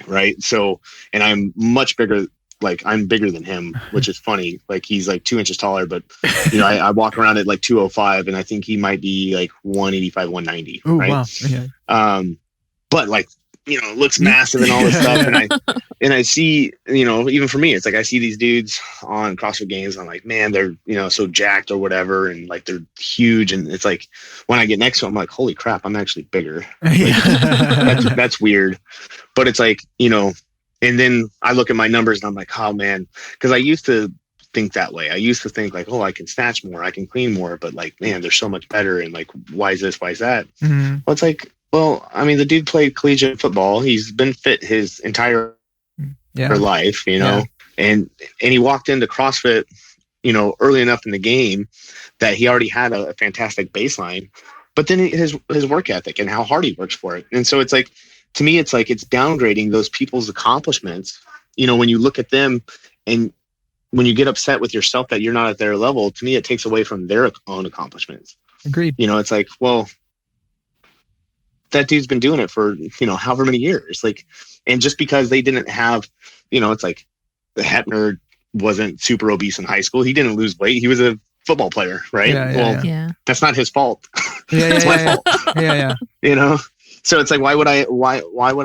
Right. So, and I'm much bigger. Like I'm bigger than him, which is funny. Like he's like 2 inches taller, but I walk around at like 205, and I think he might be like 185, 190. Ooh, right. Wow. Okay. But like, looks massive and all this stuff. And I see, even for me, it's like, I see these dudes on CrossFit Games. I'm like, man, they're, so jacked or whatever. And like, they're huge. And it's like, when I get next to them, I'm like, holy crap, I'm actually bigger. Like, that's weird. But it's like, and then I look at my numbers and I'm like, oh man, because I used to think that way. I used to think like, oh, I can snatch more, I can clean more, but like, man, they're so much better. And like, why is this? Why is that? Mm-hmm. Well, it's like, well, the dude played collegiate football. He's been fit his entire life, and he walked into CrossFit, early enough in the game that he already had a fantastic baseline, but then his work ethic and how hard he works for it. And so it's like, to me, it's like, it's downgrading those people's accomplishments. When you look at them and when you get upset with yourself that you're not at their level, to me, it takes away from their own accomplishments. Agreed. It's like, well, that dude's been doing it for, however many years. Like, and just because they didn't have, it's like the Heppner wasn't super obese in high school. He didn't lose weight. He was a football player, right? Yeah. That's not his fault. It's my fault. Yeah. So it's like, why would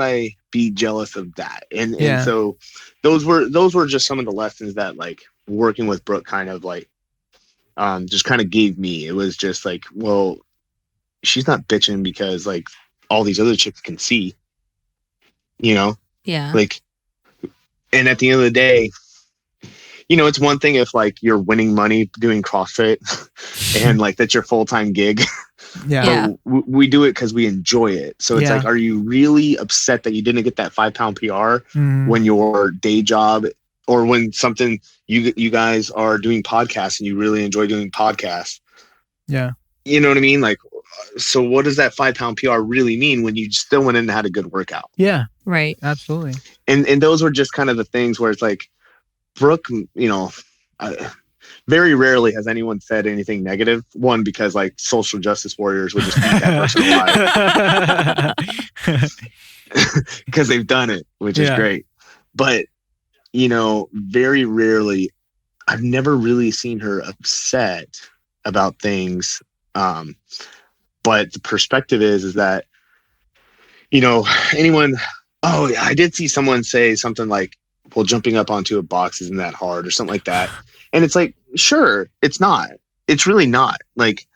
I be jealous of that? And so those were just some of the lessons that like working with Brooke kind of like, just kind of gave me. It was just like, well, she's not bitching because like all these other chicks can see, Yeah. like, and at the end of the day, it's one thing if like you're winning money doing CrossFit and like that's your full-time gig. Yeah. But we do it because we enjoy it. So it's like, are you really upset that you didn't get that 5-pound PR when your day job, or when something you guys are doing podcasts and you really enjoy doing podcasts? Yeah. You know what I mean? Like, so what does that 5-pound PR really mean when you still went in and had a good workout? Yeah. Right. Absolutely. And those were just kind of the things where it's like, Brooke, very rarely has anyone said anything negative. One, because like social justice warriors would just beat that person alive because they've done it, which is great. But, very rarely, I've never really seen her upset about things. But the perspective is that, anyone, I did see someone say something like, well, jumping up onto a box isn't that hard or something like that. And it's like, sure, it's not. It's really not. Like,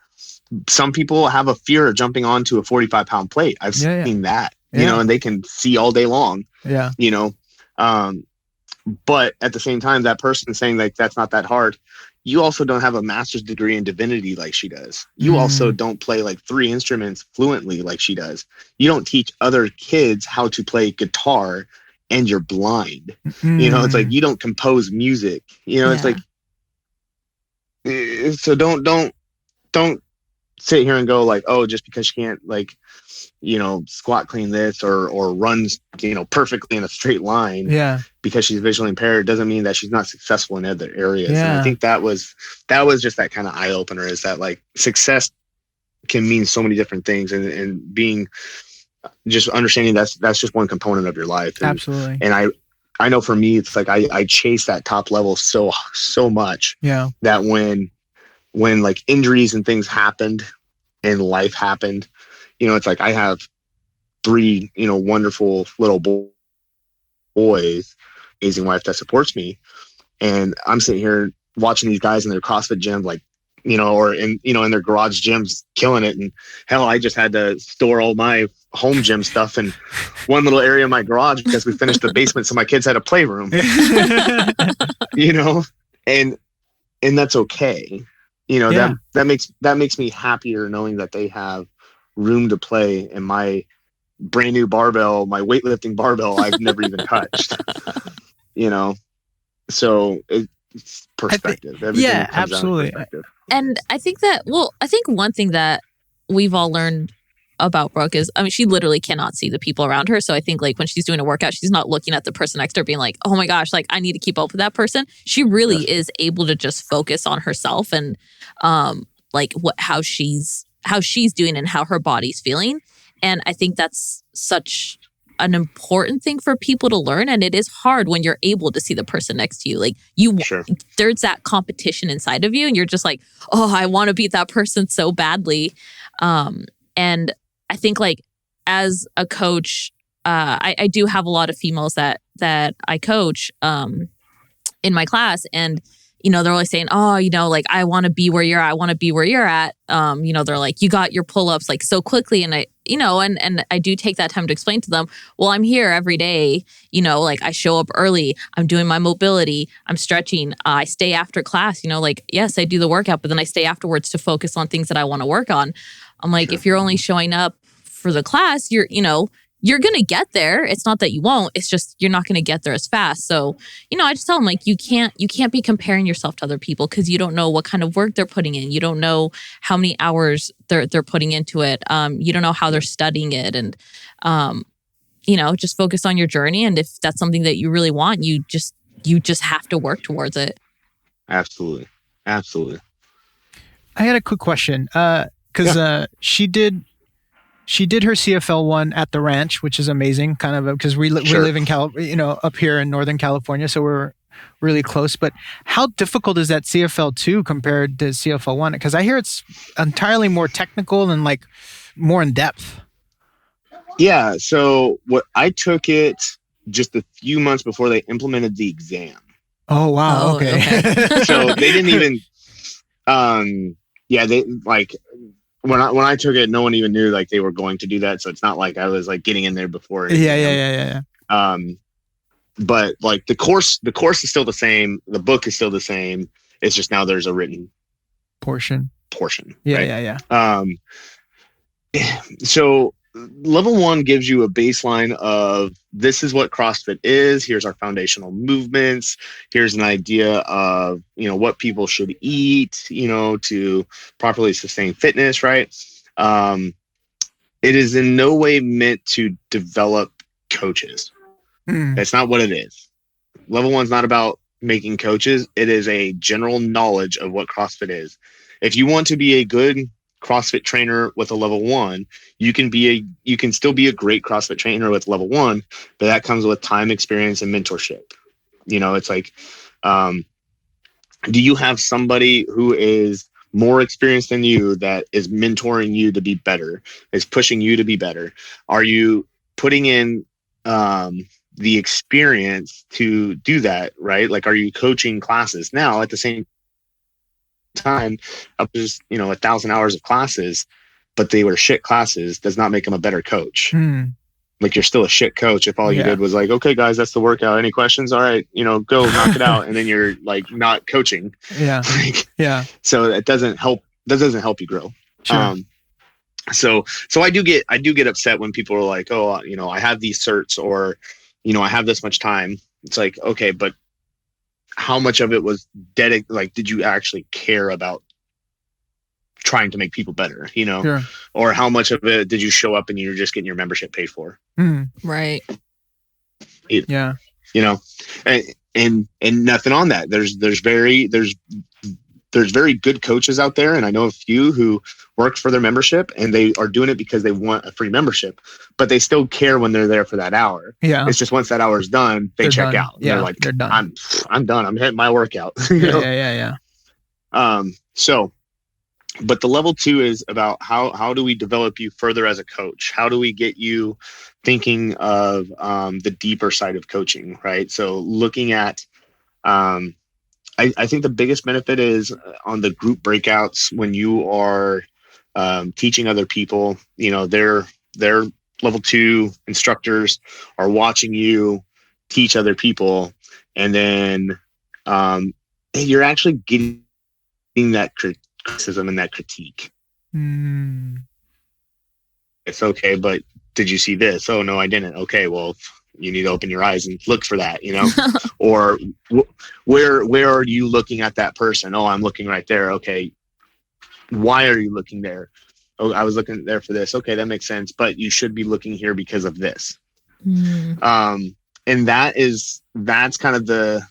some people have a fear of jumping onto a 45-pound plate. I've seen that, and they can see all day long. Yeah. But at the same time, that person saying like, that's not that hard. You also don't have a master's degree in divinity like she does. You also don't play like 3 instruments fluently like she does. You don't teach other kids how to play guitar and you're blind. It's like, you don't compose music. It's like, so don't sit here and go like, oh, just because she can't like, squat clean this or runs, perfectly in a straight line. Yeah. Because she's visually impaired doesn't mean that she's not successful in other areas. Yeah. And I think that was just that kind of eye opener, is that like success can mean so many different things, and being just understanding that's just one component of your life. And, absolutely. And I know for me, it's like I chase that top level so much that when like injuries and things happened and life happened, it's like I have 3, wonderful little boys, amazing wife that supports me. And I'm sitting here watching these guys in their CrossFit gym, like, or in their garage gyms killing it. And hell, I just had to store all my home gym stuff in one little area of my garage because we finished the basement. So my kids had a playroom, and that's okay. That makes me happier knowing that they have room to play, and my brand new barbell, my weightlifting barbell, I've never even touched. So it's perspective. Yeah, absolutely. And I think one thing that we've all learned about Brooke is, she literally cannot see the people around her. So I think like when she's doing a workout, she's not looking at the person next to her being like, oh my gosh, like I need to keep up with that person. She really is able to just focus on herself and how she's doing and how her body's feeling. And I think that's such an important thing for people to learn. And it is hard when you're able to see the person next to you. Like there's that competition inside of you and you're just like, oh, I want to beat that person so badly. And I think like as a coach, I do have a lot of females that I coach in my class, and they're always saying, oh, like I want to be where you're at. I want to be where you're at. They're like, you got your pull-ups like so quickly. And and I do take that time to explain to them, well, I'm here every day. Like I show up early. I'm doing my mobility. I'm stretching. I stay after class, like, yes, I do the workout, but then I stay afterwards to focus on things that I want to work on. I'm like, if you're only showing up for the class, you're going to get there. It's not that you won't. It's just you're not going to get there as fast. So, I just tell them like you can't be comparing yourself to other people because you don't know what kind of work they're putting in. You don't know how many hours they're putting into it. You don't know how they're studying it, and just focus on your journey. And if that's something that you really want, you just have to work towards it. Absolutely. I had a quick question because she did her CFL 1 at the ranch, which is amazing, kind of because we live in up here in Northern California, so we're really close. But how difficult is that CFL 2 compared to CFL 1? Because I hear it's entirely more technical and like more in depth. Yeah. So I took it just a few months before they implemented the exam. Oh wow! Okay. So they didn't even. They like. When I took it, no one even knew like they were going to do that. So it's not like I was like getting in there before. Yeah. but like the course is still the same. The book is still the same. It's just now there's a written portion. Yeah, right? So level 1 gives you a baseline of this is what CrossFit is. Here's our foundational movements. Here's an idea of, what people should eat, to properly sustain fitness, right? It is in no way meant to develop coaches. That's not what it is. Level 1's not about making coaches. It is a general knowledge of what CrossFit is. If you want to be a good CrossFit trainer with a level 1, you can still be a great CrossFit trainer with level 1, but that comes with time, experience, and mentorship. It's like, do you have somebody who is more experienced than you that is mentoring you to be better, is pushing you to be better? Are you putting in the experience to do that, right? Like, are you coaching classes? Now, at the same time, up to 1,000 hours of classes, but they were shit classes, does not make them a better coach. Like, you're still a shit coach if all you did was like, okay, guys, that's the workout. Any questions? All right, go knock it out. And then you're like not coaching. So that doesn't help. That doesn't help you grow. Sure. So I do get upset when people are like, oh, I have these certs, or, I have this much time. It's like, okay, but how much of it was dedicated? Like, did you actually care about trying to make people better, Sure. or how much of it did you show up and you're just getting your membership paid for? Right. And nothing on that. There's very good coaches out there, and I know a few who work for their membership and they are doing it because they want a free membership, but they still care when they're there for that hour. It's just once that hour is done, they're check out. They're like, they're done. I'm done. I'm hitting my workout. So, but the level 2 is about how do we develop you further as a coach? How do we get you thinking of the deeper side of coaching, right? So looking at, I think the biggest benefit is on the group breakouts when you are teaching other people. Their level 2 instructors are watching you teach other people, and then you're actually getting that criticism and that critique. It's okay, but did you see this? Oh no, I didn't. Okay, well, you need to open your eyes and look for that, or where are you looking at that person? Oh, I'm looking right there. Okay, why are you looking there? Oh, I was looking there for this. Okay, that makes sense, but you should be looking here because of this. And that's kind of the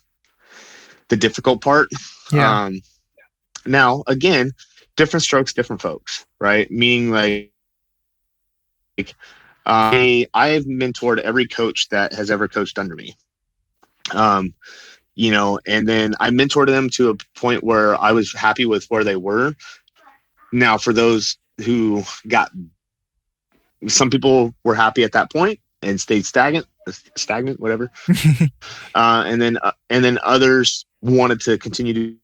difficult part. Now, again, different strokes, different folks, right? Meaning, like, I've mentored every coach that has ever coached under me. And then I mentored them to a point where I was happy with where they were. Now, for those who some people were happy at that point and stayed stagnant, whatever. And then others wanted to continue to,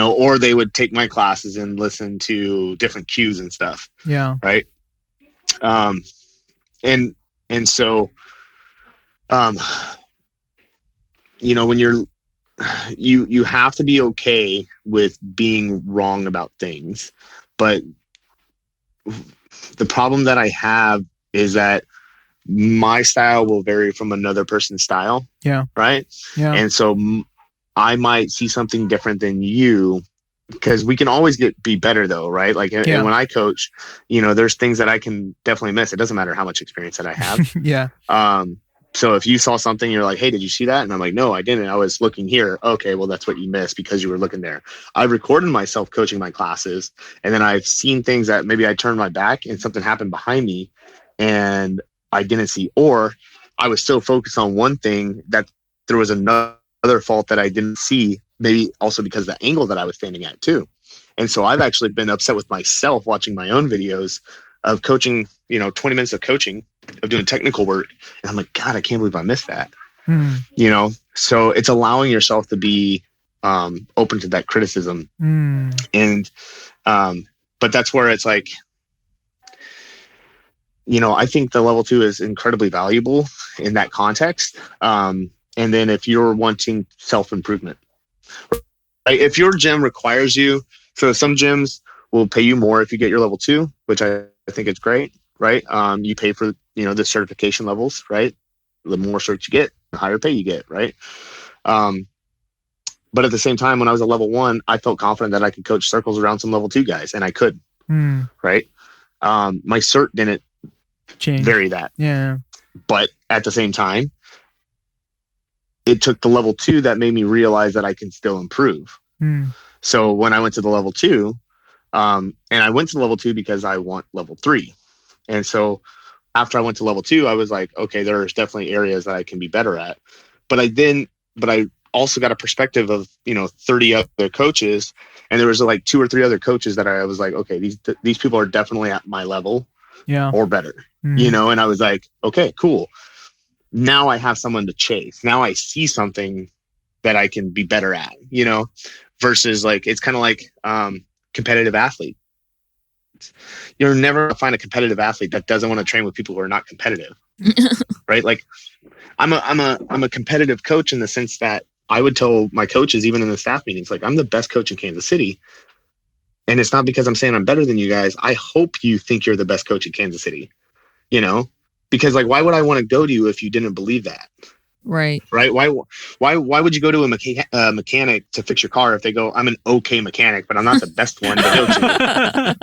or they would take my classes and listen to different cues and stuff. Right. And so, when you have to be okay with being wrong about things, but the problem that I have is that my style will vary from another person's style. Right. And so I might see something different than you, because we can always be better though. Right. Like, and when I coach, there's things that I can definitely miss. It doesn't matter how much experience that I have. So if you saw something, you're like, hey, did you see that? And I'm like, no, I didn't. I was looking here. Okay, well, that's what you missed because you were looking there. I've recorded myself coaching my classes, and then I've seen things that maybe I turned my back and something happened behind me and I didn't see, or I was so focused on one thing that there was another fault that I didn't see, maybe also because of the angle that I was standing at too. And so I've actually been upset with myself watching my own videos of coaching, 20 minutes of coaching, of doing technical work. And I'm like, God, I can't believe I missed that. So it's allowing yourself to be open to that criticism. And, but that's where it's like, I think the level 2 is incredibly valuable in that context. And then if you're wanting self-improvement, right? If your gym requires you, so some gyms will pay you more if you get your level 2, which I think is great, right? You pay for, the certification levels, right? The more certs you get, the higher pay you get, right? But at the same time, when I was a level 1, I felt confident that I could coach circles around some level 2 guys, and I could, right? My cert didn't vary that. Yeah. But at the same time, it took the level 2 that made me realize that I can still improve. So when I went to the level 2, and I went to the level 2 because I want level 3. And so after I went to level 2, I was like, okay, there's definitely areas that I can be better at. But I also got a perspective of, 30 other coaches. And there was like 2 or 3 other coaches that I was like, okay, these people are definitely at my level or better, and I was like, okay, cool. Now I have someone to chase. Now I see something that I can be better at, versus like, it's kind of like competitive athlete. You're never going to find a competitive athlete that doesn't want to train with people who are not competitive, right? Like I'm a competitive coach in the sense that I would tell my coaches, even in the staff meetings, like, I'm the best coach in Kansas City. And it's not because I'm saying I'm better than you guys. I hope you think you're the best coach in Kansas City, because like, why would I want to go to you if you didn't believe that? Right. Right. Why would you go to a mechanic to fix your car if they go, I'm an okay mechanic, but I'm not the best one to go to?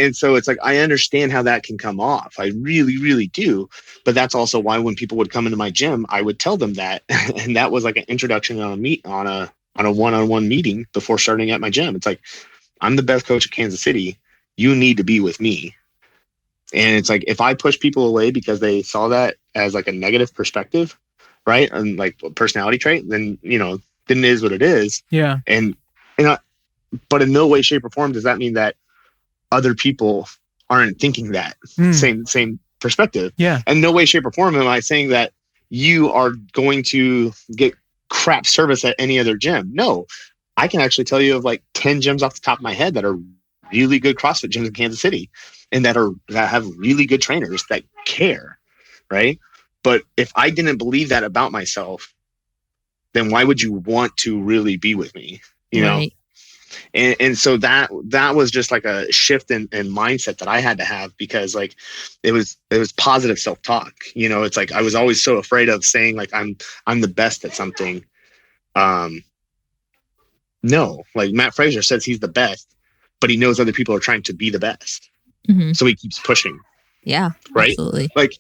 And so it's like, I understand how that can come off. I really, really do. But that's also why when people would come into my gym, I would tell them that. And that was like an introduction on a one-on-one meeting before starting at my gym. It's like, I'm the best coach of Kansas City. You need to be with me. And it's like, if I push people away because they saw that as like a negative perspective, right? And like a personality trait, then, then it is what it is. Yeah. But in no way, shape, or form does that mean that other people aren't thinking that same perspective. Yeah. And no way, shape, or form am I saying that you are going to get crap service at any other gym. No, I can actually tell you of like 10 gyms off the top of my head that are really good CrossFit gyms in Kansas City, and that have really good trainers that care, right? But if I didn't believe that about myself, then why would you want to really be with me? Right. And so that was just like a shift in mindset that I had to have, because like it was positive self-talk. It's like I was always so afraid of saying like I'm the best at something. No, like Matt Fraser says he's the best, but he knows other people are trying to be the best. So he keeps pushing. Yeah, right. Absolutely. Like,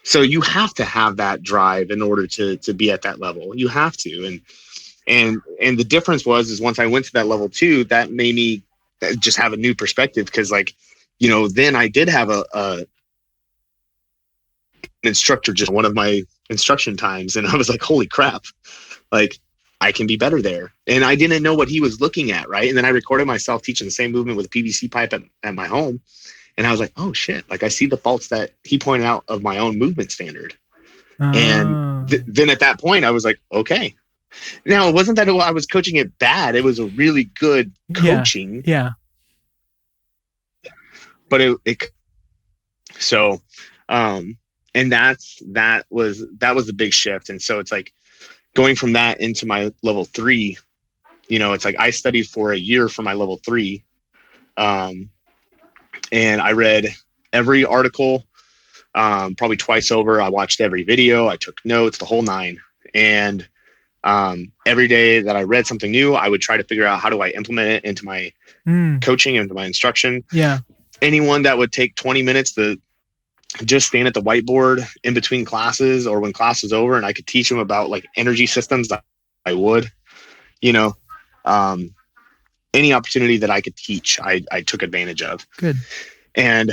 so you have to have that drive in order to be at that level. You have to. And the difference is once I went to that level 2, that made me just have a new perspective. Cause like, then I did have an instructor, just one of my instruction times. And I was like, holy crap, like I can be better there. And I didn't know what he was looking at. Right. And then I recorded myself teaching the same movement with a PVC pipe at my home. And I was like, oh shit, like I see the faults that he pointed out of my own movement standard. And then at that point I was like, okay. Now, it wasn't that I was coaching it bad. It was a really good coaching. Yeah. But and that was the big shift. And so it's like going from that into my level 3, it's like I studied for a year for my level 3. And I read every article, probably twice over. I watched every video. I took notes, the whole 9. And every day that I read something new, I would try to figure out how do I implement it into my coaching, into my instruction. Yeah. Anyone that would take 20 minutes to just stand at the whiteboard in between classes or when class was over, and I could teach them about like energy systems, I would, any opportunity that I could teach, I took advantage of. Good. And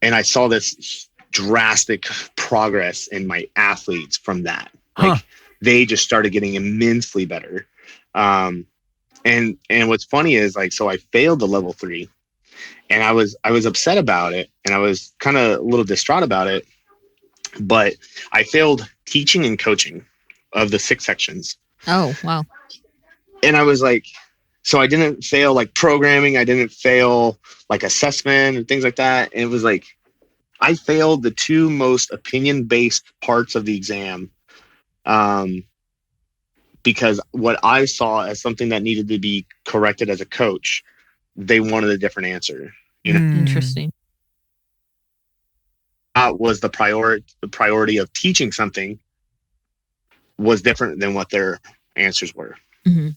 I saw this drastic progress in my athletes from that. Like they just started getting immensely better. And what's funny is like, so I failed the level 3 and I was upset about it, and I was kind of a little distraught about it, but I failed teaching and coaching of the 6 sections. Oh, wow. And I was like, so I didn't fail like programming. I didn't fail like assessment and things like that. And it was like, I failed the two most opinion-based parts of the exam, because what I saw as something that needed to be corrected as a coach, they wanted a different answer. Interesting. That was the priority of teaching something was different than what their answers were. Mm-hmm.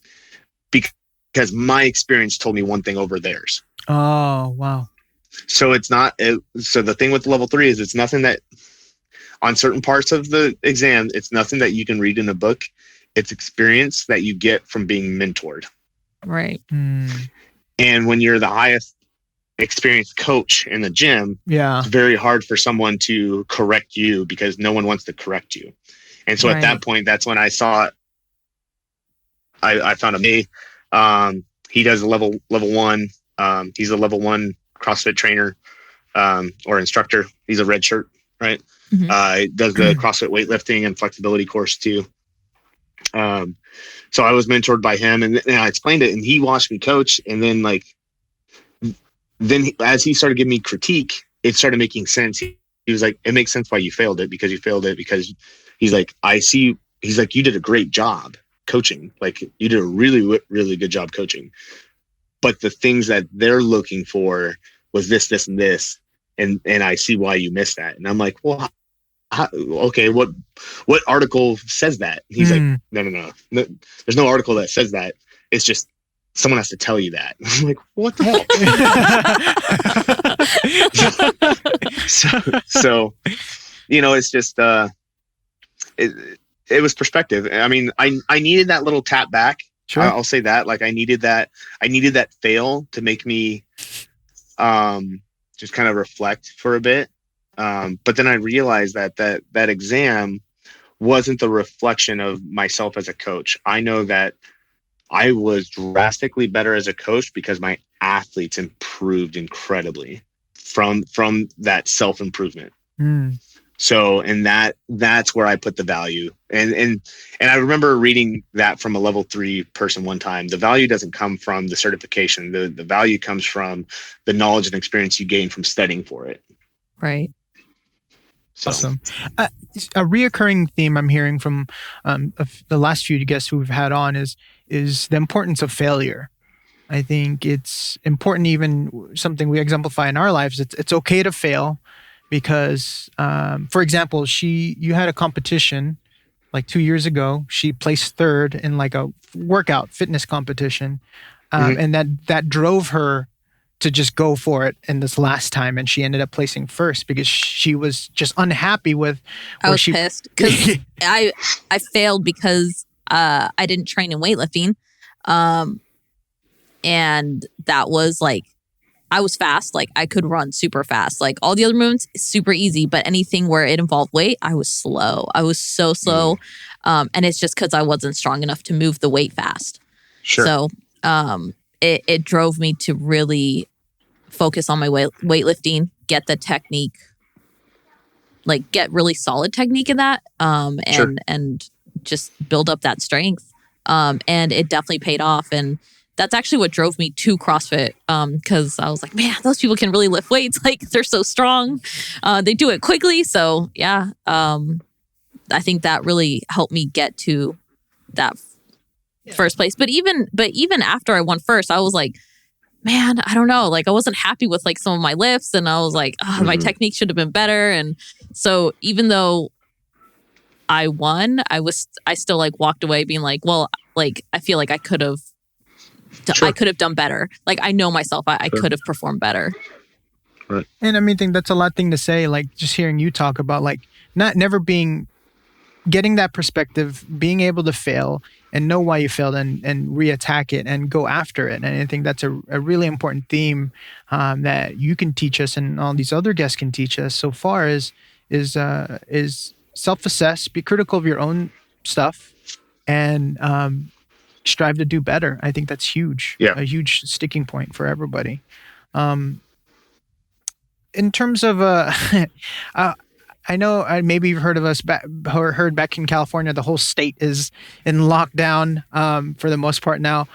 Because my experience told me one thing over theirs. Oh, wow. So it's not, so the thing with level 3 is it's nothing that on certain parts of the exam, it's nothing that you can read in a book. It's experience that you get from being mentored. Right. And when you're the highest experienced coach in the gym, it's very hard for someone to correct you because no one wants to correct you. And so at that point, that's when I saw it. I found him. He does a level 1. He's a level 1 CrossFit trainer or instructor. He's a red shirt, right? He does the CrossFit weightlifting and flexibility course too. So I was mentored by him, and I explained it, and he watched me coach. And then as he started giving me critique, it started making sense. He was like, "It makes sense why you failed it because he's like, I see." He's like, "You did a great job coaching. Like you did a really, really good job coaching. But the things that they're looking for was this, this, and this. And I see why you missed that." And I'm like, "Well, okay, what article says that?" He's like, no. There's no article that says that. It's just someone has to tell you that. I'm like, what the hell? so it's just it was perspective. I mean, I needed that little tap back. Sure. I'll say that. Like I needed that fail to make me just kind of reflect for a bit. But then I realized that exam wasn't the reflection of myself as a coach. I know that I was drastically better as a coach because my athletes improved incredibly from that self-improvement. So, and that's where I put the value. And I remember reading that from a level 3 person one time. The value doesn't come from the certification. The value comes from the knowledge and experience you gain from studying for it. Right. So. Awesome. A reoccurring theme I'm hearing from the last few guests who we've had on is the importance of failure. I think it's important, even something we exemplify in our lives. It's okay to fail because, for example, you had a competition like 2 years ago. She placed 3rd in like a workout fitness competition, and that drove her to just go for it in this last time, and she ended up placing 1st because she was just unhappy with. I was pissed because I failed because I didn't train in weightlifting, and that was like I was fast, like I could run super fast, like all the other movements super easy, but anything where it involved weight, I was slow. I was so slow, and it's just because I wasn't strong enough to move the weight fast. Sure. So it drove me to really focus on my weightlifting, get the technique, like get really solid technique in that, and just build up that strength. And it definitely paid off. And that's actually what drove me to CrossFit, because I was like, man, those people can really lift weights. Like they're so strong. They do it quickly. So yeah, I think that really helped me get to that first place. But even after I won first, I was like, man, I don't know. Like I wasn't happy with like some of my lifts, and I was like, my technique should have been better. And so even though I won, I still like walked away being like, well, like I feel like I could have done better. Like I know myself, I could have performed better. Right. And I mean, I think that's a lot thing to say. Like just hearing you talk about like getting that perspective, being able to fail and know why you failed and reattack it and go after it. And I think that's a really important theme that you can teach us and all these other guests can teach us so far is self-assess, be critical of your own stuff, and strive to do better. I think that's huge. Yeah. A huge sticking point for everybody. In terms of I know maybe you've heard of us heard back in California, the whole state is in lockdown for the most part now.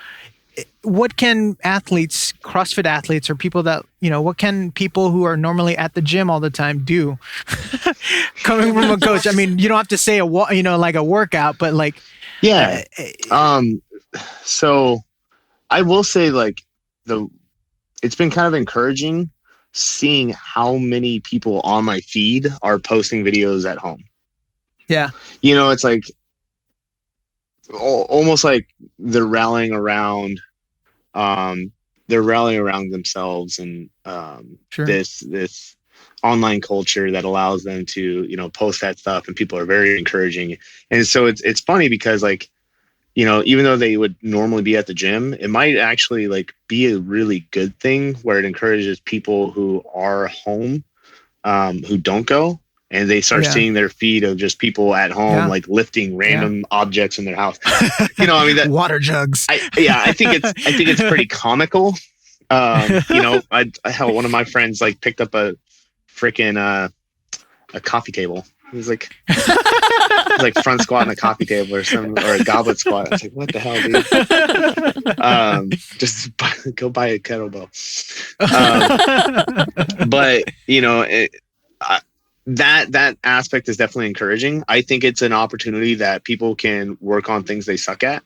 what can athletes, CrossFit athletes, or people that, what can people who are normally at the gym all the time do? Coming from a coach, I mean, you don't have to say like a workout, but like, yeah. So I will say, like, it's been kind of encouraging seeing how many people on my feed are posting videos at home. Yeah. It's like almost like they're rallying around themselves and Sure. this online culture that allows them to post that stuff, and people are very encouraging. And so it's funny because, like, even though they would normally be at the gym, it might actually like be a really good thing where it encourages people who are home, who don't go, and they start seeing their feed of just people at home, like lifting random objects in their house. I mean, that water jugs. I think it's pretty comical. Hell, one of my friends like picked up a freaking a coffee table. He was like, front squat on a coffee table or a goblet squat. I was like, what the hell, dude? Just go buy a kettlebell. But that aspect is definitely encouraging. I think it's an opportunity that people can work on things they suck at,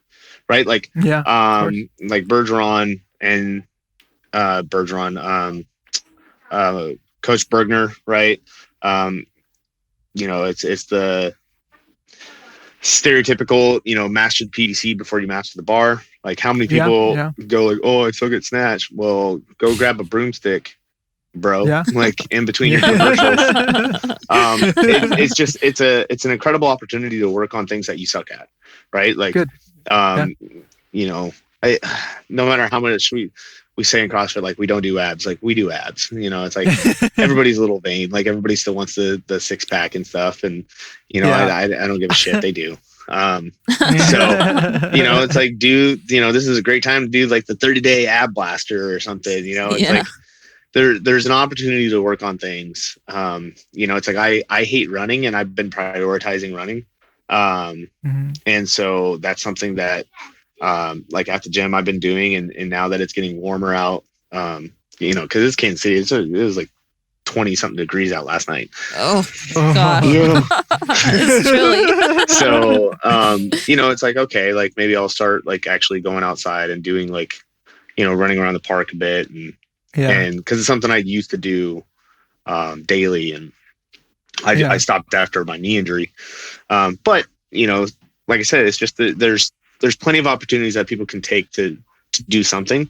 right? Like, like Bergeron and Coach Bergner, right? It's the stereotypical, master the PDC before you master the bar. Like, how many people go like, oh, I suck at snatch? Well, go grab a broomstick, bro. Like, in between your commercials. It's an incredible opportunity to work on things that you suck at, right? Like, no matter how much we say in CrossFit, like, we don't do abs, like, we do abs. It's like everybody's a little vain, like everybody still wants the 6-pack and stuff, and I don't give a shit. They do. So it's like, this is a great time to do like the 30-day ab blaster or something. It's like there's an opportunity to work on things. It's like I hate running, and I've been prioritizing running. And so that's something that like at the gym I've been doing, and now that it's getting warmer out, because it's Kansas City, it was like 20 something degrees out last night. Oh gosh. It's chilly. So it's like, okay, like maybe I'll start like actually going outside and doing like running around the park a bit, and because it's something I used to do daily, and I stopped after my knee injury, but like I said, it's just that there's plenty of opportunities that people can take to do something.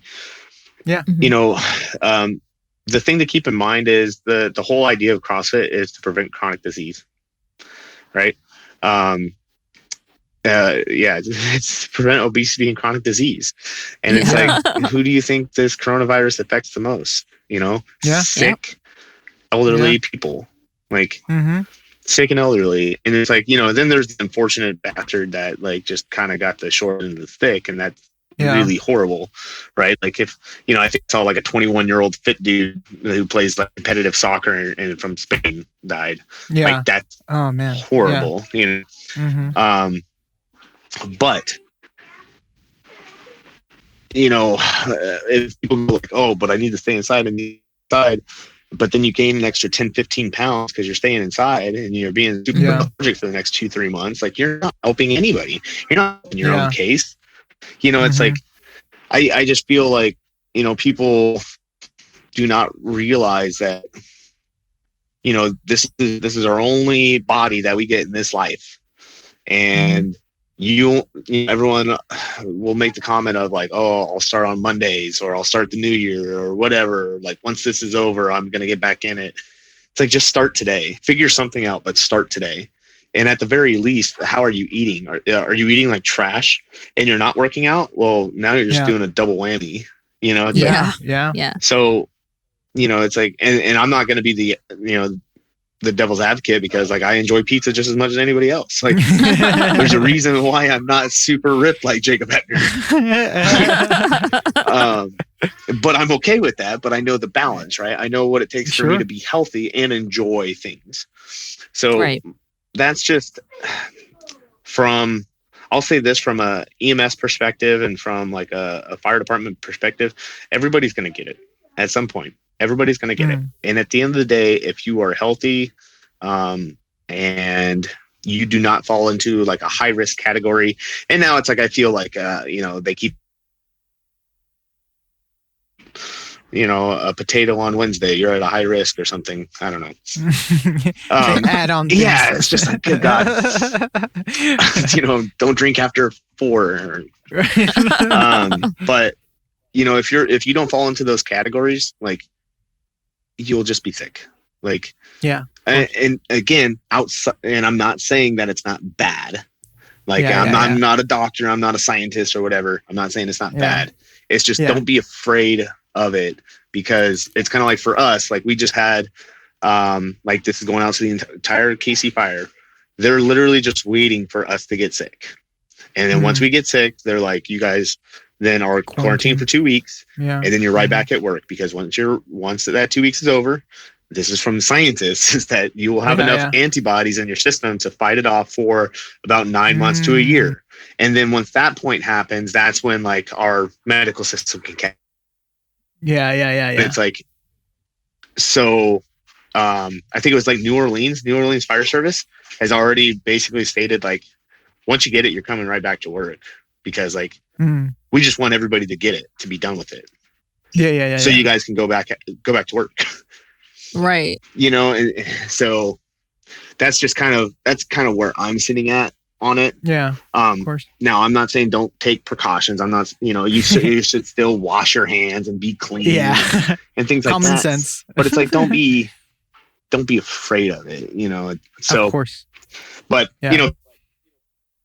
The thing to keep in mind is the whole idea of CrossFit is to prevent chronic disease, right? It's prevent obesity and chronic disease. And it's like, who do you think this coronavirus affects the most? Sick, elderly people, like sick and elderly. And it's like, then there's the unfortunate bastard that like just kind of got the short end of the stick, and that's really horrible, right? Like, if I think I saw like a 21-year-old fit dude who plays like competitive soccer and from Spain died. Like, that's horrible. But if people go like, oh, but I need to stay inside but then you gain an extra 10-15 pounds because you're staying inside and you're being super lethargic for the next 2-3 months, like, you're not helping anybody. You're not in your own case. It's like, I just feel like, people do not realize that, this is our only body that we get in this life. And everyone will make the comment of like, oh, I'll start on Mondays, or I'll start the new year, or whatever. Like, once this is over, I'm going to get back in it. It's like, just start today, figure something out, but start today. And at the very least, how are you eating? Are you eating like trash and you're not working out? Well, now you're just doing a double whammy, So, it's like, and I'm not going to be the devil's advocate, because like I enjoy pizza just as much as anybody else. Like, there's a reason why I'm not super ripped like Jacob Hettner. But I'm okay with that. But I know the balance, right? I know what it takes for me to be healthy and enjoy things. So that's just from I'll say this from a EMS perspective and from like a fire department perspective, everybody's going to get it at some point. Everybody's going to get it. And at the end of the day, if you are healthy, and you do not fall into like a high risk category. And now it's like, I feel like, they keep, a potato on Wednesday, you're at a high risk or something. I don't know. Add on. Yeah. It's just like, good God, don't drink after 4. But if you don't fall into those categories, like you'll just be sick. Like, yeah. And again, outside, and I'm not saying that it's not bad. Like I'm not a doctor, I'm not a scientist or whatever. I'm not saying it's not bad. It's just don't be afraid of it, because it's kind of like for us, like we just had, like this is going out to the entire KC fire. They're literally just waiting for us to get sick. And then once we get sick, they're like, you guys then are quarantined for 2 weeks. Yeah. And then you're right back at work, because once that 2 weeks is over, this is from scientists, is that you will have enough antibodies in your system to fight it off for about 9 months to a year. And then once that point happens, that's when like our medical system can catch. Yeah. It's like, so I think it was like New Orleans Fire Service has already basically stated like, once you get it, you're coming right back to work, because like we just want everybody to get it, to be done with it. Yeah. So you guys can go back to work. Right. And so that's kind of where I'm sitting at on it. Yeah. Of course. Now I'm not saying don't take precautions. I'm not, you should still wash your hands and be clean. Yeah. And things like that. Common sense. But it's like, don't be afraid of it, So, of course. But,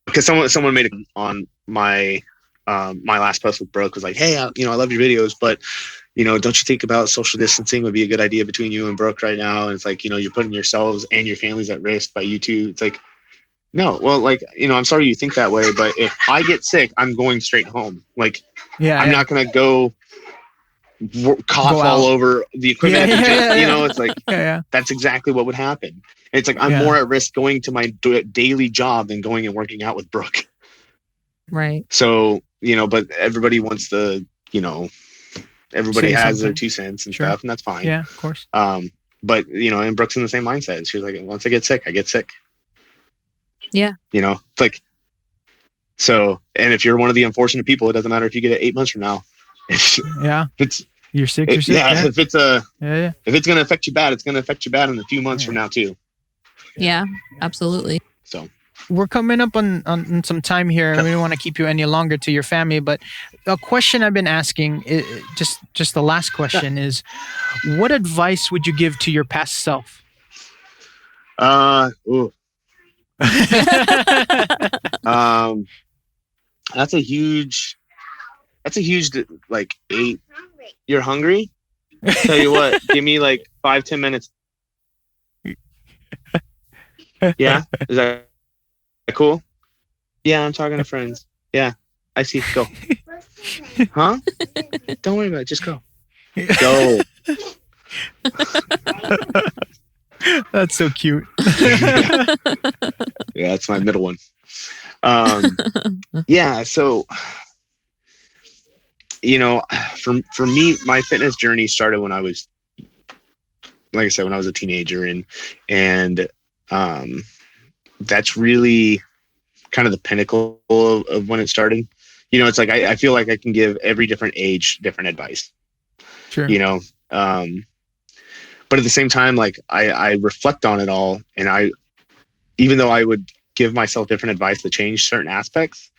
because someone made it on my last post with Brooke, was like, hey, I love your videos, but don't you think about social distancing would be a good idea between you and Brooke right now? And it's like, you're putting yourselves and your families at risk by you two. It's like, no, well, like, I'm sorry you think that way, but if I get sick, I'm going straight home. Like, I'm not going to go cough all over the equipment. It's like, that's exactly what would happen. And it's like, I'm more at risk going to my daily job than going and working out with Brooke. Right. So, but everybody wants the, everybody has their 2 cents and stuff, and that's fine. Yeah, of course. But, and Brooke's in the same mindset. She's like, once I get sick, I get sick. Yeah. It's like, so, and if you're one of the unfortunate people, it doesn't matter if you get it 8 months from now. You're sick, you're sick. Yeah. If it's if it's going to affect you bad, it's going to affect you bad in a few months from now too. Yeah, absolutely. So we're coming up on some time here. We don't want to keep you any longer to your family, but a question I've been asking, just the last question is, what advice would you give to your past self? That's a huge like 8. You're hungry? Tell you what, give me like 5-10 minutes. Yeah, is that cool? Yeah, I'm talking to friends. Yeah, I see. Go. Huh? Don't worry about it. Just go. Go. That's so cute. Yeah, that's my middle one. Yeah, so for me, my fitness journey started when I was, like I said, when I was a teenager, and that's really kind of the pinnacle of when it started. It's like I feel like I can give every different age different advice. Sure. But at the same time, like I reflect on it all, and even though I would give myself different advice to change certain aspects,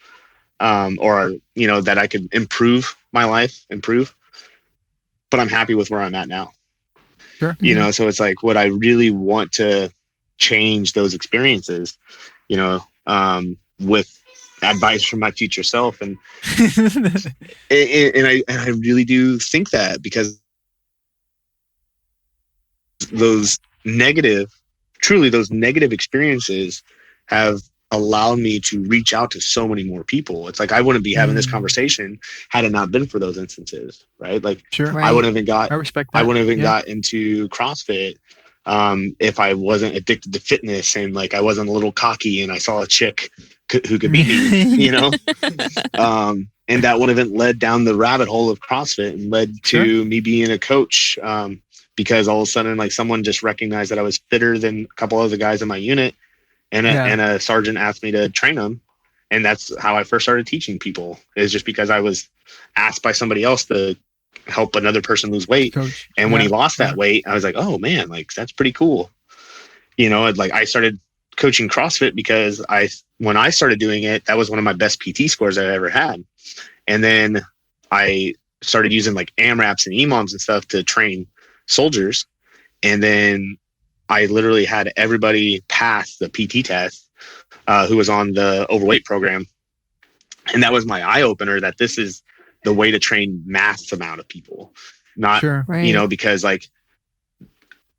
or that I could improve my life, but I'm happy with where I'm at now. Sure. So it's like, what I really want to change those experiences, with advice from my future self. And I really do think that, because those negative experiences have allowed me to reach out to so many more people. It's like, I wouldn't be having this conversation had it not been for those instances, right? Like, sure. I wouldn't have got, I respect that. I wouldn't have got into CrossFit if I wasn't addicted to fitness and like I wasn't a little cocky and I saw a chick who could beat me, you know? And that would have led down the rabbit hole of CrossFit and led to me being a coach. Because all of a sudden, like someone just recognized that I was fitter than a couple of the guys in my unit, and a sergeant asked me to train them. And that's how I first started teaching people, is just because I was asked by somebody else to help another person lose weight. Coach. And when he lost that weight, I was like, oh man, like that's pretty cool. You know, like I started coaching CrossFit because when I started doing it, that was one of my best PT scores I ever had. And then I started using like AMRAPs and EMOMs and stuff to train soldiers. And then I literally had everybody pass the PT test who was on the overweight program. And that was my eye opener that this is the way to train mass amount of people. Not, you know, because like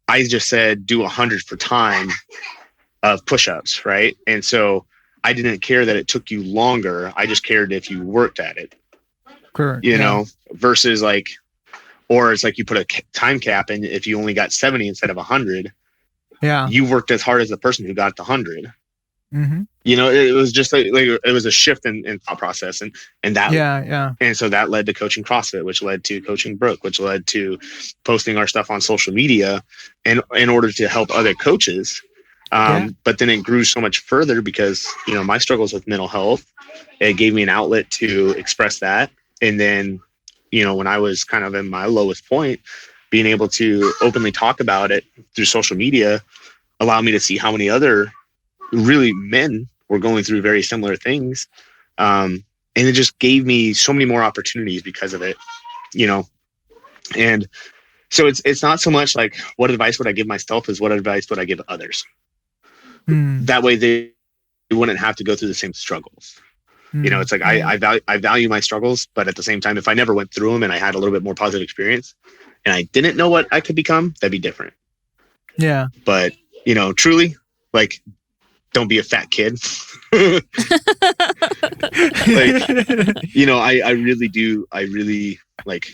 I just said, do 100 for time of push-ups. Right. And so I didn't care that it took you longer. I just cared if you worked at it, you know, versus like, or it's like you put a time cap and if you only got 70 instead of 100, you worked as hard as the person who got the 100. Mm-hmm. You know, it was just like it was a shift in thought process, and that and so that led to coaching CrossFit, which led to coaching Brooke, which led to posting our stuff on social media, and in order to help other coaches. But then it grew so much further because, you know, my struggles with mental health, it gave me an outlet to express that. And then, you know, when I was kind of in my lowest point, being able to openly talk about it through social media allowed me to see how many other really men were going through very similar things. And it just gave me so many more opportunities because of it, you know? And so it's not so much like what advice would I give myself as what advice would I give others? That way they wouldn't have to go through the same struggles. You know, it's like I value my struggles, but at the same time, if I never went through them and I had a little bit more positive experience and I didn't know what I could become, that'd be different. Yeah. But, you know, truly, like, don't be a fat kid. Like, you know, I really like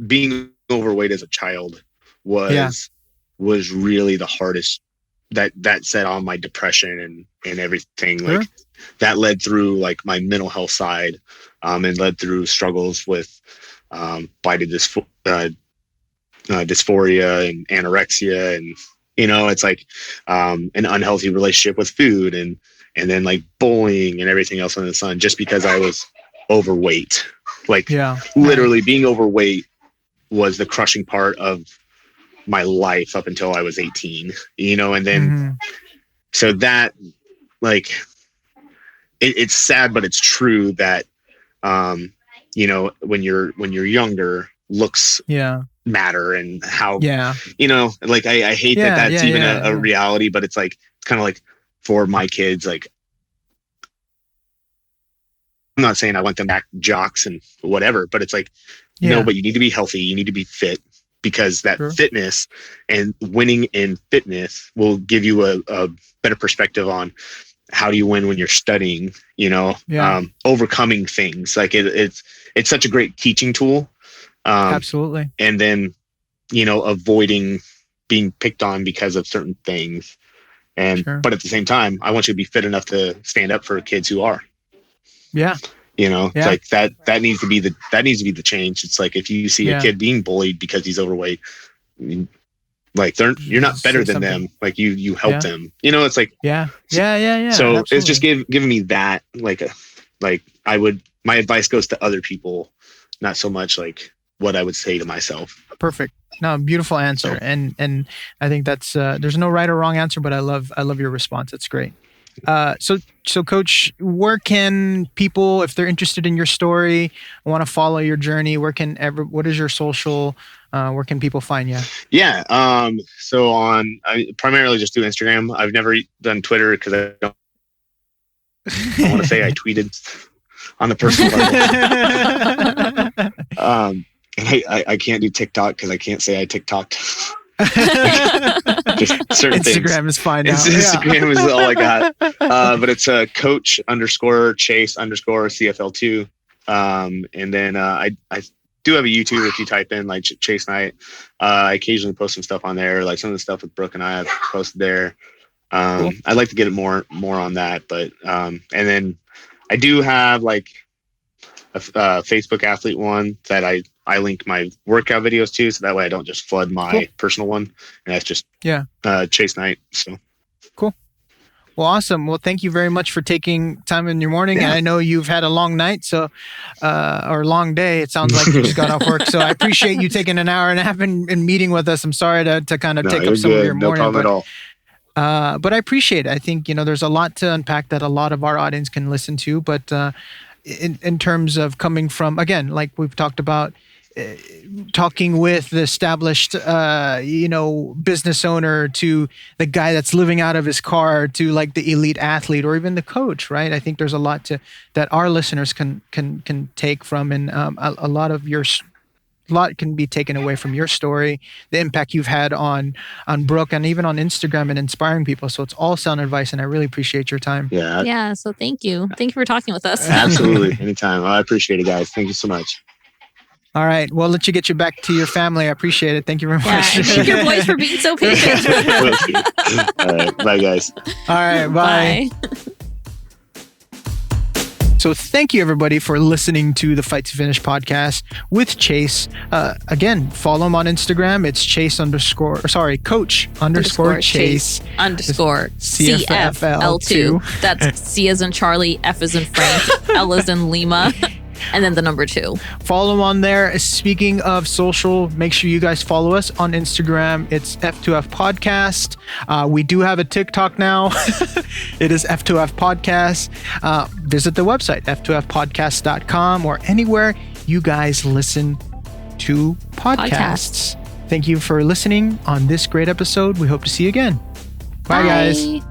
being overweight as a child was really the hardest. That set on my depression and everything. Like that led through like my mental health side, and led through struggles with body dysphoria and anorexia, and you know, it's like an unhealthy relationship with food, and then like bullying and everything else under the sun, just because I was overweight. Like literally being overweight was the crushing part of my life up until I was 18, you know, and then so that like it's sad, but it's true that you know, when you're younger, looks matter, and how you know, like I hate that's even a reality, but it's like it's kind of like for my kids, like I'm not saying I want them back jocks and whatever, but it's like no, but you need to be healthy, you need to be fit, because that fitness and winning in fitness will give you a better perspective on how do you win when you're studying, you know, overcoming things. Like it's such a great teaching tool. Absolutely. And then, you know, avoiding being picked on because of certain things. And, but at the same time, I want you to be fit enough to stand up for kids who are. You know, it's like that needs to be the change. It's like, if you see a kid being bullied because he's overweight, like you're not better than them. Like you help them, you know, it's like, So absolutely. It's just giving me that, like my advice goes to other people, not so much like what I would say to myself. Perfect. No, beautiful answer. And I think that's, there's no right or wrong answer, but I love your response. It's great. So Coach, where can people, if they're interested in your story, want to follow your journey, what is your social, where can people find you? Yeah. So I primarily just do Instagram. I've never done Twitter because I want to say I tweeted on the personal level. I can't do TikTok because I can't say I TikToked. Just certain Instagram things. Is fine now. Instagram is all I got. But it's Coach_Chase_CFL2. And then I do have a YouTube if you type in like Chase Knight. I occasionally post some stuff on there, like some of the stuff with Brooke and I have posted there. Cool. I'd like to get it more on that, but and then I do have like a Facebook athlete one that I link my workout videos to, so that way I don't just flood my personal one, and that's just Chase Knight. So cool. Well, awesome. Well, thank you very much for taking time in your morning. And I know you've had a long night, so or long day. It sounds like you just got off work. So I appreciate you taking an hour and a half and meeting with us. I'm sorry to kind of take up some of your morning. No problem at all. But I appreciate it. I think, there's a lot to unpack that a lot of our audience can listen to. But in terms of coming from, again, like we've talked about, talking with the established, business owner to the guy that's living out of his car to like the elite athlete or even the coach, right? I think there's a lot that our listeners can take from, and a lot can be taken away from your story, the impact you've had on Brooke and even on Instagram and inspiring people. So it's all sound advice, and I really appreciate your time. Yeah. So thank you. Thank you for talking with us. Absolutely. Anytime. I appreciate it, guys. Thank you so much. All right. Well, let you get you back to your family. I appreciate it. Thank you very much. And thank your boys for being so patient. All right. Bye, guys. All right. Bye. So thank you, everybody, for listening to the Fight to Finish podcast with Chase. Again, follow him on Instagram. It's Coach _ Chase _ CFL2. That's C as in Charlie, F as in Frank, L as in Lima. And then the number 2. Follow him on there. Speaking of social, make sure you guys follow us on Instagram. It's F2F Podcast. We do have a TikTok now. It is F2F Podcast. Visit the website, f2fpodcast.com, or anywhere you guys listen to podcasts. Thank you for listening on this great episode. We hope to see you again. Bye. Guys.